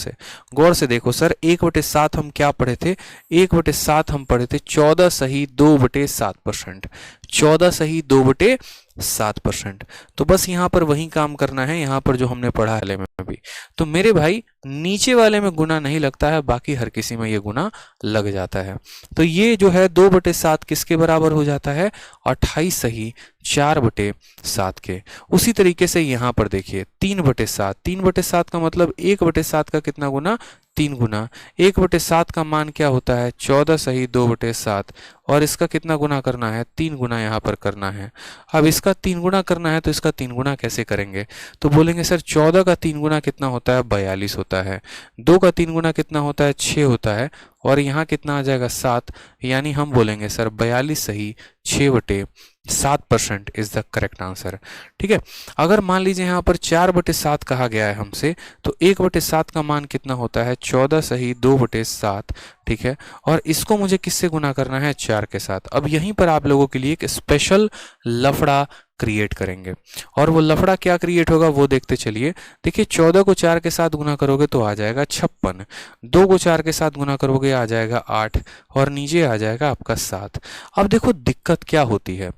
से देखो सर, 1/7 हम क्या पढ़े थे, 1/7 हम पढ़े थे 14 सही 2/7%, 14 सही 2/7%। तो बस यहाँ पर वही काम करना है, यहाँ पर जो हमने पढ़ा है में भी। तो मेरे भाई नीचे वाले में गुना नहीं लगता है, बाकी हर किसी में ये गुना लग जाता है। तो ये जो है 2/7 किसके बराबर हो जाता है, 28 सही 4/7 के। उसी तरीके से यहाँ पर देखिए 3/7, 3/7 का मतलब 1/7 का कितना गुना, 3 गुना। 1/7 का मान क्या होता है, 14 सही 2/7, और इसका कितना गुना करना है, 3 गुना यहाँ पर करना है। अब इसका 3 गुना करना है, तो इसका 3 गुना कैसे करेंगे, तो बोलेंगे सर 14 का 3 गुना कितना होता है, 42 होता है। 2 का 3 गुना कितना होता है, 6 होता है, और यहाँ कितना आ जाएगा, 7। यानी हम बोलेंगे सर 42 सही 6/7% इज द करेक्ट आंसर, ठीक है। अगर मान लीजिए यहाँ पर 4/7 कहा गया है हमसे, तो 1/7 का मान कितना होता है, 14 सही 2/7, ठीक है। और इसको मुझे किससे गुना करना है, 4 के साथ। अब यहीं पर आप लोगों के लिए एक स्पेशल लफड़ा क्रिएट करेंगे, और वो लफड़ा क्या क्रिएट होगा वो देखते चलिए। देखिए 14 को 4 के साथ गुना करोगे तो आ जाएगा 56, 2 को 4 के साथ गुना करोगे आ जाएगा 8, और नीचे आ जाएगा आपका 7। अब देखो दिक्कत क्या होती है,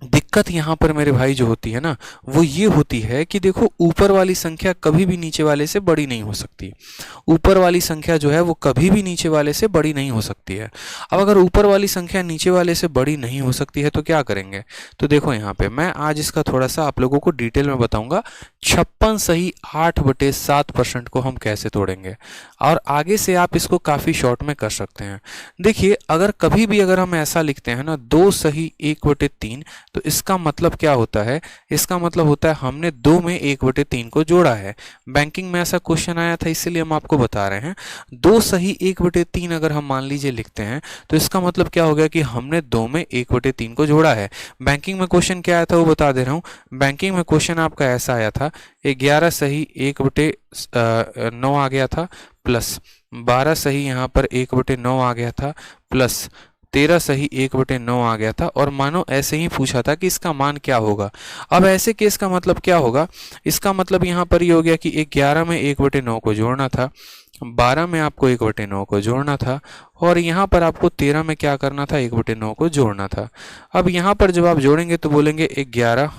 दिक्कत यहाँ पर मेरे भाई जो होती है ना, वो ये होती है कि देखो ऊपर वाली संख्या कभी भी नीचे वाले से बड़ी नहीं हो सकती। ऊपर वाली संख्या जो है वो कभी भी नीचे वाले से बड़ी नहीं हो सकती है। अब अगर ऊपर वाली संख्या नीचे वाले से बड़ी नहीं हो सकती है तो क्या करेंगे, तो देखो यहाँ पे मैं आज इसका थोड़ा सा आप लोगों को डिटेल में बताऊंगा। 56 सही 8/7% को हम कैसे तोड़ेंगे, और आगे से आप इसको काफी शॉर्ट में कर सकते हैं। देखिए अगर कभी भी अगर हम ऐसा लिखते हैं ना 2 सही 1/3, तो इसका मतलब क्या होता है, इसका मतलब होता है हमने 2 में 1/3 को जोड़ा है। बैंकिंग में ऐसा क्वेश्चन आया था, इसलिए हम आपको बता रहे हैं। 2 सही 1/3 अगर हम मान लीजिए लिखते हैं, तो इसका मतलब क्या हो गया कि हमने 2 में 1/3 को जोड़ा है। बैंकिंग में क्वेश्चन क्या आया था वो बता दे रहा हूँ। बैंकिंग में क्वेश्चन आपका ऐसा आया था, 11 सही 1/9 आ गया था, प्लस 12 सही यहाँ पर 1/9 आ गया था, प्लस 13 सही 1/9 आ गया था, और मानो ऐसे ही पूछा था कि इसका मान क्या होगा। अब ऐसे केस का मतलब क्या होगा, इसका मतलब यहाँ पर ये हो गया कि 11 में 1/9 को जोड़ना था, 12 में आपको 1/9 को जोड़ना था और यहाँ पर आपको 13 में क्या करना था, 1/9 को जोड़ना था। अब यहाँ पर जब आप जोड़ेंगे तो बोलेंगे 11,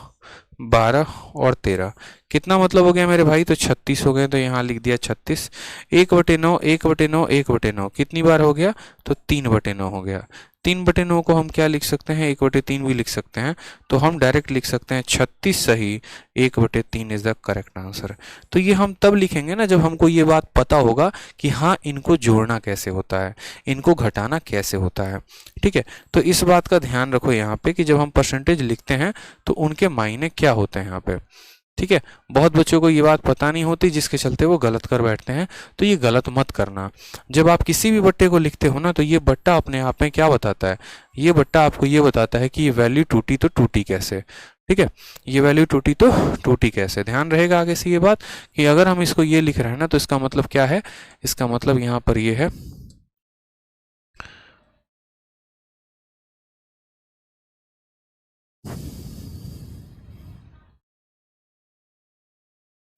12 और 13 कितना मतलब हो गया मेरे भाई, तो 36 हो गए। तो यहाँ लिख दिया 36। 1/9, 1/9, 1/9 कितनी बार हो गया, तो 3/9 हो गया। 3/9 को हम क्या लिख सकते हैं, 1/3 भी लिख सकते हैं। तो हम डायरेक्ट लिख सकते हैं 36 सही, 1/3 इज द करेक्ट आंसर। तो ये हम तब लिखेंगे ना जब हमको ये बात पता होगा कि हाँ इनको जोड़ना कैसे होता है, इनको घटाना कैसे होता है। ठीक है, तो इस बात का ध्यान रखो यहाँ पे कि जब हम परसेंटेज लिखते हैं तो उनके मायने क्या होते हैं यहाँ पे। ठीक है, बहुत बच्चों को ये बात पता नहीं होती जिसके चलते वो गलत कर बैठते हैं। तो ये गलत मत करना। जब आप किसी भी बट्टे को लिखते हो ना तो ये बट्टा अपने आप में क्या बताता है, ये बट्टा आपको ये बताता है कि ये वैल्यू टूटी तो टूटी कैसे। ठीक है, ये वैल्यू टूटी तो टूटी कैसे, ध्यान रहेगा आगे से ये बात कि अगर हम इसको ये लिख रहे हैं ना तो इसका मतलब क्या है, इसका मतलब यहाँ पर ये है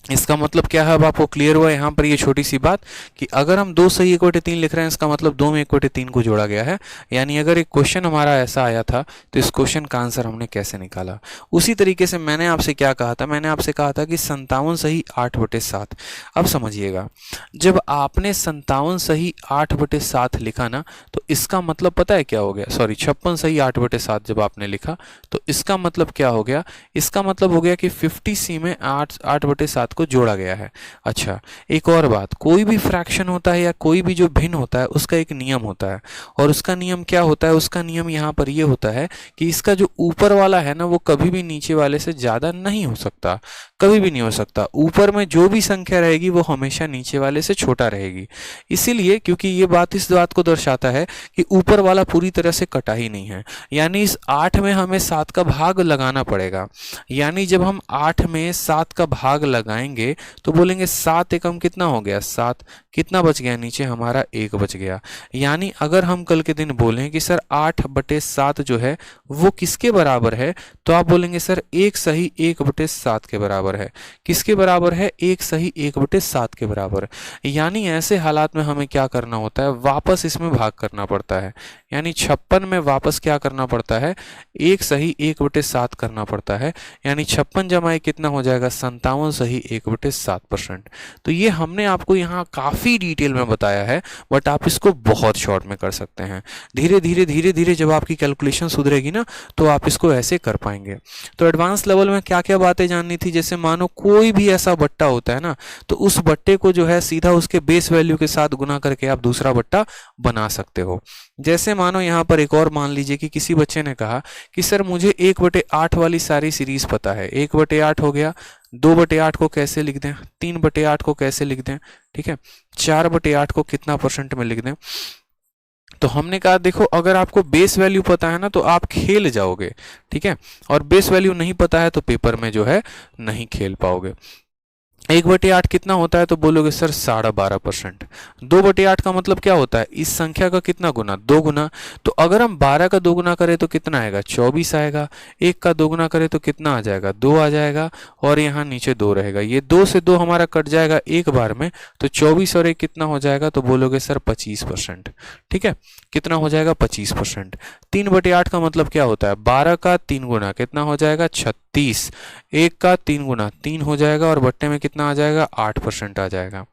इसका मतलब क्या है, अब आपको क्लियर हुआ यहाँ पर ये छोटी सी बात कि अगर हम 2 सही 1/3 लिख रहे हैं इसका मतलब 2 में 1/3 को जोड़ा गया है। यानी अगर एक क्वेश्चन हमारा ऐसा आया था तो इस क्वेश्चन का आंसर हमने कैसे निकाला। उसी तरीके से मैंने आपसे क्या कहा था, मैंने आपसे कहा था कि 57 सही 8/7। अब समझिएगा, जब आपने 57 सही 8/7 लिखा ना तो इसका मतलब पता है क्या हो गया, सॉरी 56 सही 8/7 जब आपने लिखा तो इसका मतलब क्या हो गया, इसका मतलब हो गया कि 50C में 8/7 को जोड़ा गया है। अच्छा, एक और बात, कोई भी फ्रैक्शन होता है या कोई भी जो भिन्न होता है उसका एक नियम होता है और उसका नियम क्या होता है, उसका नियम यहाँ पर ये होता है कि इसका जो ऊपर वाला है ना वो कभी भी नीचे वाले से ज़्यादा नहीं हो सकता, कभी भी नहीं हो सकता। ऊपर में जो भी संख्या रहेगी वो हमेशा नीचे वाले से छोटा रहेगी। इसीलिए क्योंकि ये बात इस बात को दर्शाता है कि ऊपर वाला पूरी तरह से कटा ही नहीं है, यानी इस 8 में हमें 7 का भाग लगाना पड़ेगा। यानी जब हम 8 में 7 का भाग लगाएंगे तो बोलेंगे 7 एकम कितना हो गया, 7 कितना बच गया, नीचे हमारा 1 बच गया। यानी अगर हम कल के दिन बोलें कि सर 8/7 जो है वो किसके बराबर है, तो आप बोलेंगे सर 1 सही 1/7 के बराबर है। किसके बराबर है, 1 सही 1/7 के बराबर। यानी ऐसे हालात में हमें क्या करना होता है, वापस इसमें भाग करना पड़ता है। यानी 56 में वापस क्या करना पड़ता है, 1 सही 1/7 करना पड़ता है। यानी 56 जमा 1 कितना हो जाएगा, 57 सही 1/7%। तो ये हमने आपको यहाँ काफ़ी डिटेल में बताया है, बट आप इसको बहुत शॉर्ट में कर सकते हैं। धीरे धीरे धीरे धीरे जब आपकी कैलकुलेशन सुधरेगी ना तो आप इसको ऐसे कर पाएंगे। तो एडवांस लेवल में क्या क्या बातें जाननी थी, जैसे मानो कोई भी ऐसा बट्टा होता है ना तो उस बट्टे को जो है सीधा उसके बेस वैल्यू के साथ गुना करके आप दूसरा बट्टा बना सकते हो। जैसे मानो यहाँ पर एक और मान लीजिए कि किसी बच्चे ने कहा कि सर मुझे 1/8 वाली सारी सीरीज पता है। 1/8 हो गया, 2/8 को कैसे लिख दें, 3/8 को कैसे लिख दें, ठीक है, 4/8 को कितना परसेंट में लिख दें। तो हमने कहा देखो अगर आपको बेस वैल्यू पता है ना तो आप खेल जाओगे, ठीक है, और बेस वैल्यू नहीं पता है तो पेपर में जो है नहीं खेल पाओगे। 1/8 कितना होता है तो बोलोगे सर 12.5%। 2/8 का मतलब क्या होता है, इस संख्या का कितना गुना, 2 गुना। तो अगर हम 12 का 2 गुना करें तो कितना आएगा, 24 आएगा। 1 का 2 गुना करें तो कितना आ जाएगा, 2 आ जाएगा और यहाँ नीचे 2 रहेगा। ये 2 से 2 हमारा कट जाएगा एक बार में, तो 24 और 1 कितना हो जाएगा, तो बोलोगे सर 25%। ठीक है, कितना हो जाएगा, 25%। 3/8 का मतलब क्या होता है, 12 का 3 गुना कितना हो जाएगा, 36। 1 का 3 गुना 3 हो जाएगा और बट्टे में कितना आ जाएगा, 8% आ जाएगा।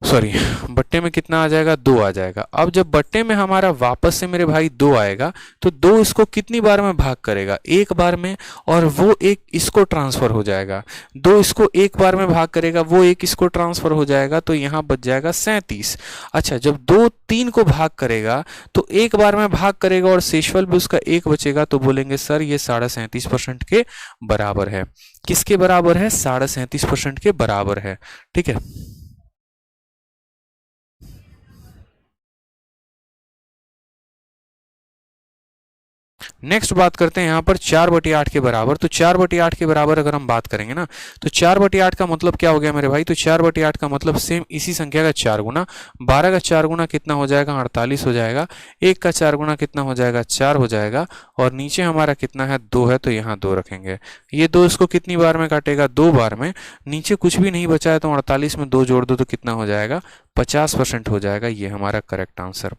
सॉरी, बट्टे में कितना आ जाएगा, 2 आ जाएगा। अब जब बट्टे में हमारा वापस से मेरे भाई 2 आएगा तो 2 इसको कितनी बार में भाग करेगा, एक बार में, और वो एक इसको ट्रांसफर हो जाएगा। 2 इसको एक बार में भाग करेगा, वो एक इसको ट्रांसफर हो जाएगा, तो यहाँ बच जाएगा 37। अच्छा, जब 2 3 को भाग करेगा तो एक बार में भाग करेगा और शेषफल भी उसका एक बचेगा, तो बोलेंगे सर ये 37.5% के बराबर है। किसके बराबर है, 37.5% के बराबर है। ठीक है, नेक्स्ट बात करते हैं यहाँ पर 4/8 के बराबर। तो 4/8 के बराबर अगर हम बात करेंगे ना, तो 4/8 का मतलब क्या हो गया मेरे भाई, तो 4/8 का मतलब सेम इसी संख्या का 4 गुना, 12 का 4 गुना कितना हो जाएगा, 48 हो जाएगा, 1 का 4 गुना कितना हो जाएगा, 4 हो जाएगा, और नीचे हमारा कितना है, 2 है, तो यहाँ 2 रखेंगे। ये 2 इसको कितनी बार में काटेगा, 2 बार में। नीचे कुछ भी नहीं बचा है तो 48 में 2 जोड़ दो तो कितना हो जाएगा, 50% हो जाएगा। ये हमारा करेक्ट आंसर।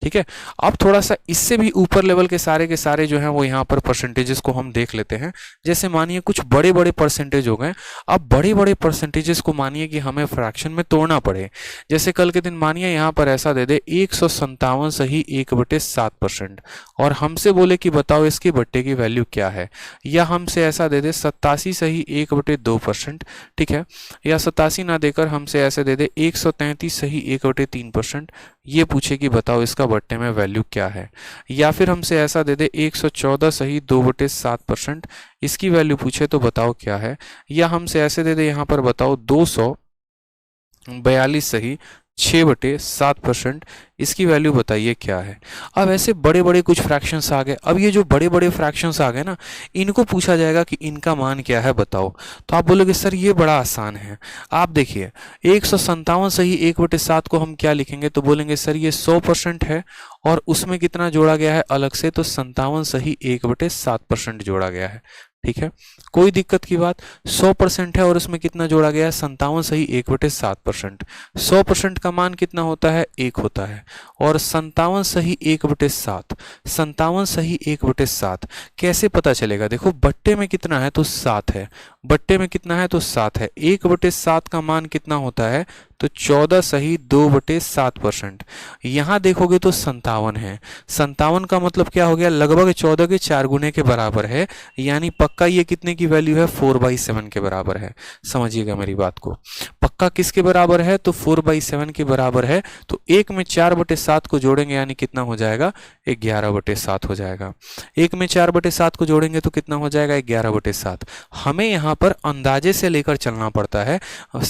ठीक है, अब थोड़ा सा इससे भी ऊपर लेवल के सारे जो हैं वो यहाँ पर परसेंटेजेस को हम देख लेते हैं। जैसे मानिए कुछ बड़े बड़े परसेंटेज हो गए। अब बड़े बड़े परसेंटेजेस को मानिए कि हमें फ्रैक्शन में तोड़ना पड़े। जैसे कल के दिन मानिए यहाँ पर ऐसा दे दे 157 सही 1/7%, और हमसे बोले कि बताओ इसके बट्टे की वैल्यू क्या है, या हमसे ऐसा दे दे 87 सही 1/2%। ठीक है, या 87 ना देकर हमसे ऐसे दे दे 133 सही 1/3%। ये पूछे कि बताओ इसका बट्टे में वैल्यू क्या है, या फिर हमसे ऐसा दे दे 114 सही 2/7%, इसकी वैल्यू पूछे तो बताओ क्या है, या हमसे ऐसे दे दे यहाँ पर बताओ 242 सही 6/7%, इसकी वैल्यू बताइए क्या है। अब ऐसे बड़े बड़े कुछ फ्रैक्शंस आ गए। अब ये जो बड़े बड़े फ्रैक्शंस आ गए ना, इनको पूछा जाएगा कि इनका मान क्या है बताओ, तो आप बोलोगे सर ये बड़ा आसान है। आप देखिए 157 सही 1/7 को हम क्या लिखेंगे, तो बोलेंगे सर ये 100% है, और उसमें कितना जोड़ा गया है अलग से, तो 57 सही 1/7% जोड़ा गया है। ठीक है, कोई दिक्कत की बात। 100% है और उसमें कितना जोड़ा गया है, 57 सही 1/7%। 100% का मान कितना होता है, 1 होता है, और 57 सही 1/7, 57 सही 1/7 कैसे पता चलेगा, देखो बट्टे में कितना है तो 7 है, बट्टे में कितना है तो 7 है, 1/7 का मान कितना होता है, तो 14 सही 2/7%। यहां देखोगे तो 57 है, 57 का मतलब क्या हो गया, लगभग 14 के 4 गुने के बराबर है, यानी पक्का ये कितने की वैल्यू है, 4/7 के बराबर है। समझिएगा मेरी बात को, पक्का किसके बराबर है, तो 4/7 के बराबर है। तो 1 में 4/7 को जोड़ेंगे यानी कितना हो जाएगा, 11/7 हो जाएगा। 1 में 4/7 को जोड़ेंगे तो कितना हो जाएगा, 11/7। हमें यहाँ पर अंदाजे से लेकर चलना पड़ता है।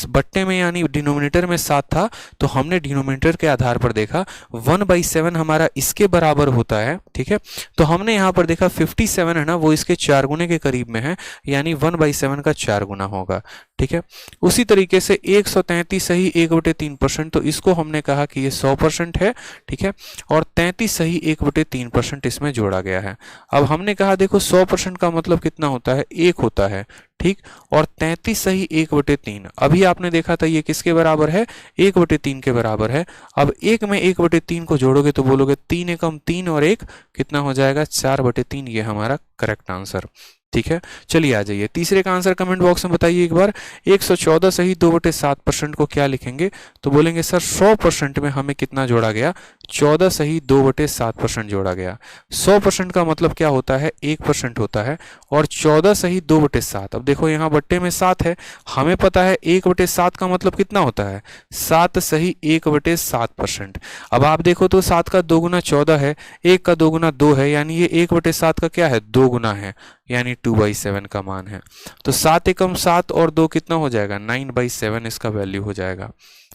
बट्टे में यानी डिनोमिनेटर में 7 था, तो हमने डिनोमिनेटर के आधार पर देखा 1/7 हमारा इसके बराबर होता है। ठीक है, तो हमने यहाँ पर देखा 57 है ना, वो इसके 4 गुने के करीब में है, यानी 1/7 का 4 गुना होगा। ठीक है, उसी तरीके से 133 सही 1/3%, तो इसको हमने कहा कि ये 100% है। ठीक है, और 33 सही 1/3% इसमें जोड़ा गया है। अब हमने कहा देखो 100% का मतलब कितना होता है, 1 होता है। ठीक, और 33 सही 1/3, अभी आपने देखा था ये किसके बराबर है, 1/3 के बराबर है। अब 1 में 1/3 को जोड़ोगे तो बोलोगे 3 एकम 3 और 1 कितना हो जाएगा, 4/3। ये हमारा करेक्ट आंसर। ठीक है, चलिए आ जाइए तीसरे का आंसर कमेंट बॉक्स में बताइए एक बार। 114 सही 2/7% को क्या लिखेंगे, तो बोलेंगे सर 100% में हमें कितना जोड़ा गया, 14 सही 2/7% जोड़ा गया। 100% का मतलब क्या होता है, 1% होता है, और 14 सही 2/7। अब देखो यहाँ बट्टे में 7 है, हमें पता है 1/7 का मतलब कितना होता है, 7 सही 1/7%। अब आप देखो तो 7 का 2 गुना 14 है, 1 का 2 गुना 2 है, यानी ये 1/7 का क्या है, 2 गुना है, यानी 2/7 का मान है। तो 7 एकम 7 और 2 कितना हो जाएगा, 9/7 इसका वैल्यू हो जाएगा।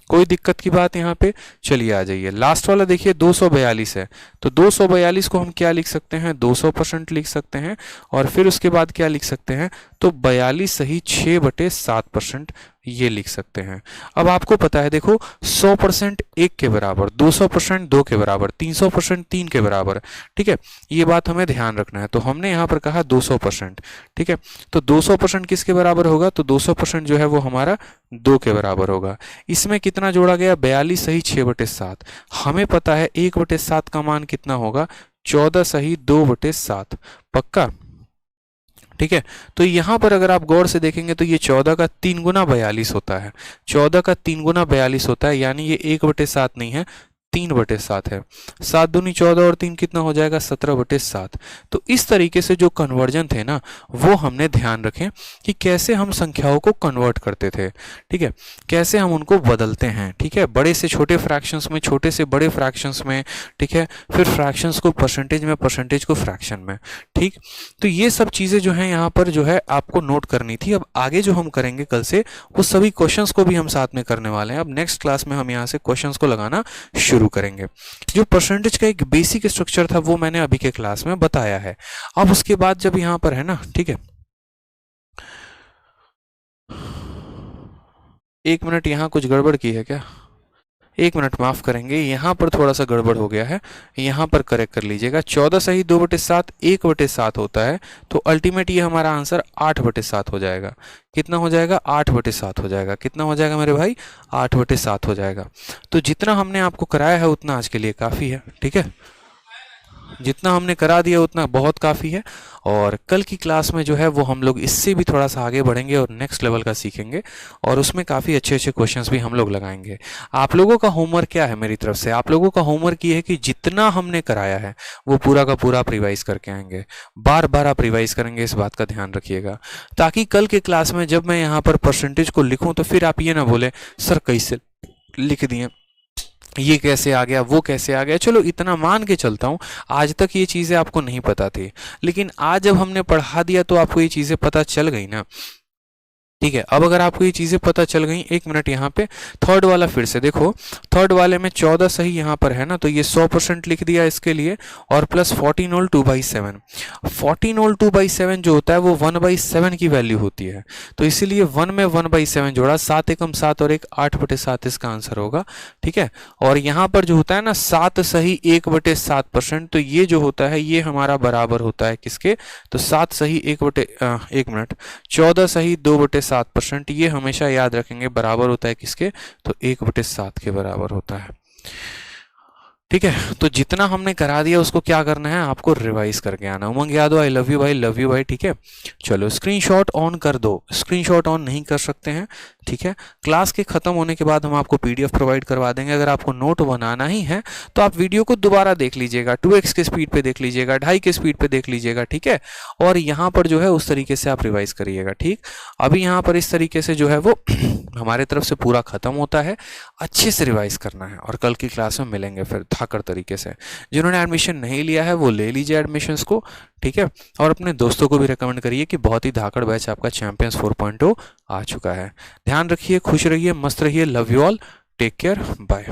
कोई दिक्कत की बात यहाँ पे। चलिए आ जाइए लास्ट वाला देखिए 242 है, तो 242 को हम क्या लिख सकते हैं, 200% लिख सकते हैं, और फिर उसके बाद क्या लिख सकते हैं, तो 42 सही 6/7% ये लिख सकते हैं। अब आपको पता है देखो 100% 1 के बराबर, 200% 2 के बराबर, 300% 3 के बराबर। ठीक है, ये बात हमें ध्यान रखना है, तो हमने यहाँ पर कहा 200%। ठीक है, तो 200% किसके बराबर होगा, तो 200% जो है वो हमारा 2 के बराबर होगा। इसमें कितना जोड़ा गया, 42 सही 6/7। हमें पता है 1/7 का मान कितना होगा, 14 सही 2/7। पक्का। ठीक है, तो यहाँ पर अगर आप गौर से देखेंगे तो ये 14 का 3 गुना 42 होता है, 14 का 3 गुना 42 होता है, यानी ये 1/7 नहीं है, 3/7 है। 7 दूनी 14 और 3 कितना हो जाएगा, 17/7। तो इस तरीके से जो कन्वर्जन थे ना, वो हमने ध्यान रखें कि कैसे हम संख्याओं को कन्वर्ट करते थे। ठीक है, कैसे हम उनको बदलते हैं। ठीक है, बड़े से छोटे फ्रैक्शंस में, छोटे से बड़े फ्रैक्शंस में। ठीक है, फिर फ्रैक्शंस को परसेंटेज में, परसेंटेज को फ्रैक्शन में। ठीक, तो ये सब चीज़ें जो हैं यहाँ पर जो है आपको नोट करनी थी। अब आगे जो हम करेंगे कल से, वो सभी क्वेश्चंस को भी हम साथ में करने वाले हैं। अब नेक्स्ट क्लास में हम यहाँ से क्वेश्चंस को लगाना शुरू शुरू करेंगे। जो परसेंटेज का एक बेसिक स्ट्रक्चर था वो मैंने अभी के क्लास में बताया है। अब उसके बाद जब यहाँ पर है ना, ठीक है, 1 मिनट, यहाँ कुछ गड़बड़ की है क्या? 1 मिनट माफ करेंगे, यहाँ पर थोड़ा सा गड़बड़ हो गया है, यहाँ पर करेक्ट कर लीजिएगा। 14 सही 2/7 1/7 होता है, तो अल्टीमेट ये हमारा आंसर 8/7 हो जाएगा। कितना हो जाएगा? 8/7 हो जाएगा। कितना हो जाएगा मेरे भाई? 8/7 हो जाएगा। तो जितना हमने आपको कराया है उतना आज के लिए काफ़ी है, ठीक है, जितना हमने करा दिया उतना बहुत काफ़ी है। और कल की क्लास में जो है वो हम लोग इससे भी थोड़ा सा आगे बढ़ेंगे और नेक्स्ट लेवल का सीखेंगे, और उसमें काफ़ी अच्छे अच्छे क्वेश्चंस भी हम लोग लगाएंगे। आप लोगों का होमवर्क क्या है मेरी तरफ से? आप लोगों का होमवर्क ये है कि जितना हमने कराया है वो पूरा का पूरा आप रिवाइज करके आएंगे, बार बार आप रिवाइज करेंगे, इस बात का ध्यान रखिएगा, ताकि कल के क्लास में जब मैं यहाँ पर परसेंटेज को लिखूँ तो फिर आप ये ना बोले सर कैसे लिख दिए, ये कैसे आ गया, वो कैसे आ गया। चलो इतना मान के चलता हूँ, आज तक ये चीज़ें आपको नहीं पता थी, लेकिन आज जब हमने पढ़ा दिया तो आपको ये चीज़ें पता चल गई ना, ठीक है। अब अगर आपको ये चीज़ें पता चल गई, 1 मिनट यहाँ पे थर्ड वाला फिर से देखो, थर्ड वाले में 14 सही यहाँ पर है ना, तो ये 100% लिख दिया इसके लिए, और प्लस 14 होल 2/7। 14 होल 2/7 जो होता है वो 1/7 की वैल्यू होती है, तो इसीलिए 1 में 1/7 जोड़ा, 7 एकम 7 और 1 8/7 इसका आंसर होगा, ठीक है। और यहाँ पर जो होता है ना 7 सही 1/7%, तो ये जो होता है ये हमारा बराबर होता है किसके? तो 7 सही 1 मिनट 14 सही 2/7%, ये हमेशा याद रखेंगे बराबर होता है किसके? तो 1/7 के बराबर होता है, ठीक है। तो जितना हमने करा दिया उसको क्या करना है? आपको रिवाइज करके आना। उमंग यादव, आई लव यू भाई, लव यू भाई, ठीक है। चलो स्क्रीनशॉट ऑन कर दो, स्क्रीनशॉट ऑन नहीं कर सकते हैं, ठीक है। क्लास के खत्म होने के बाद हम आपको पीडीएफ प्रोवाइड करवा देंगे। अगर आपको नोट बनाना ही है तो आप वीडियो को दोबारा देख लीजिएगा, 2x के स्पीड पे देख लीजिएगा, 2.5 के स्पीड पे देख लीजिएगा, ठीक है। और यहाँ पर जो है उस तरीके से आप रिवाइज करिएगा, ठीक। अभी यहाँ पर इस तरीके से जो है वो हमारे तरफ से पूरा खत्म होता है, अच्छे से रिवाइज करना है, और कल की क्लास में मिलेंगे फिर धाकड़ तरीके से। जिन्होंने एडमिशन नहीं लिया है वो ले लीजिए एडमिशन्स को, ठीक है। और अपने दोस्तों को भी रिकमेंड करिए कि बहुत ही धाकड़ बैच आपका चैंपियंस 4.0 आ चुका है। ध्यान रखिए, खुश रहिए, मस्त रहिए, love you all, take care, bye.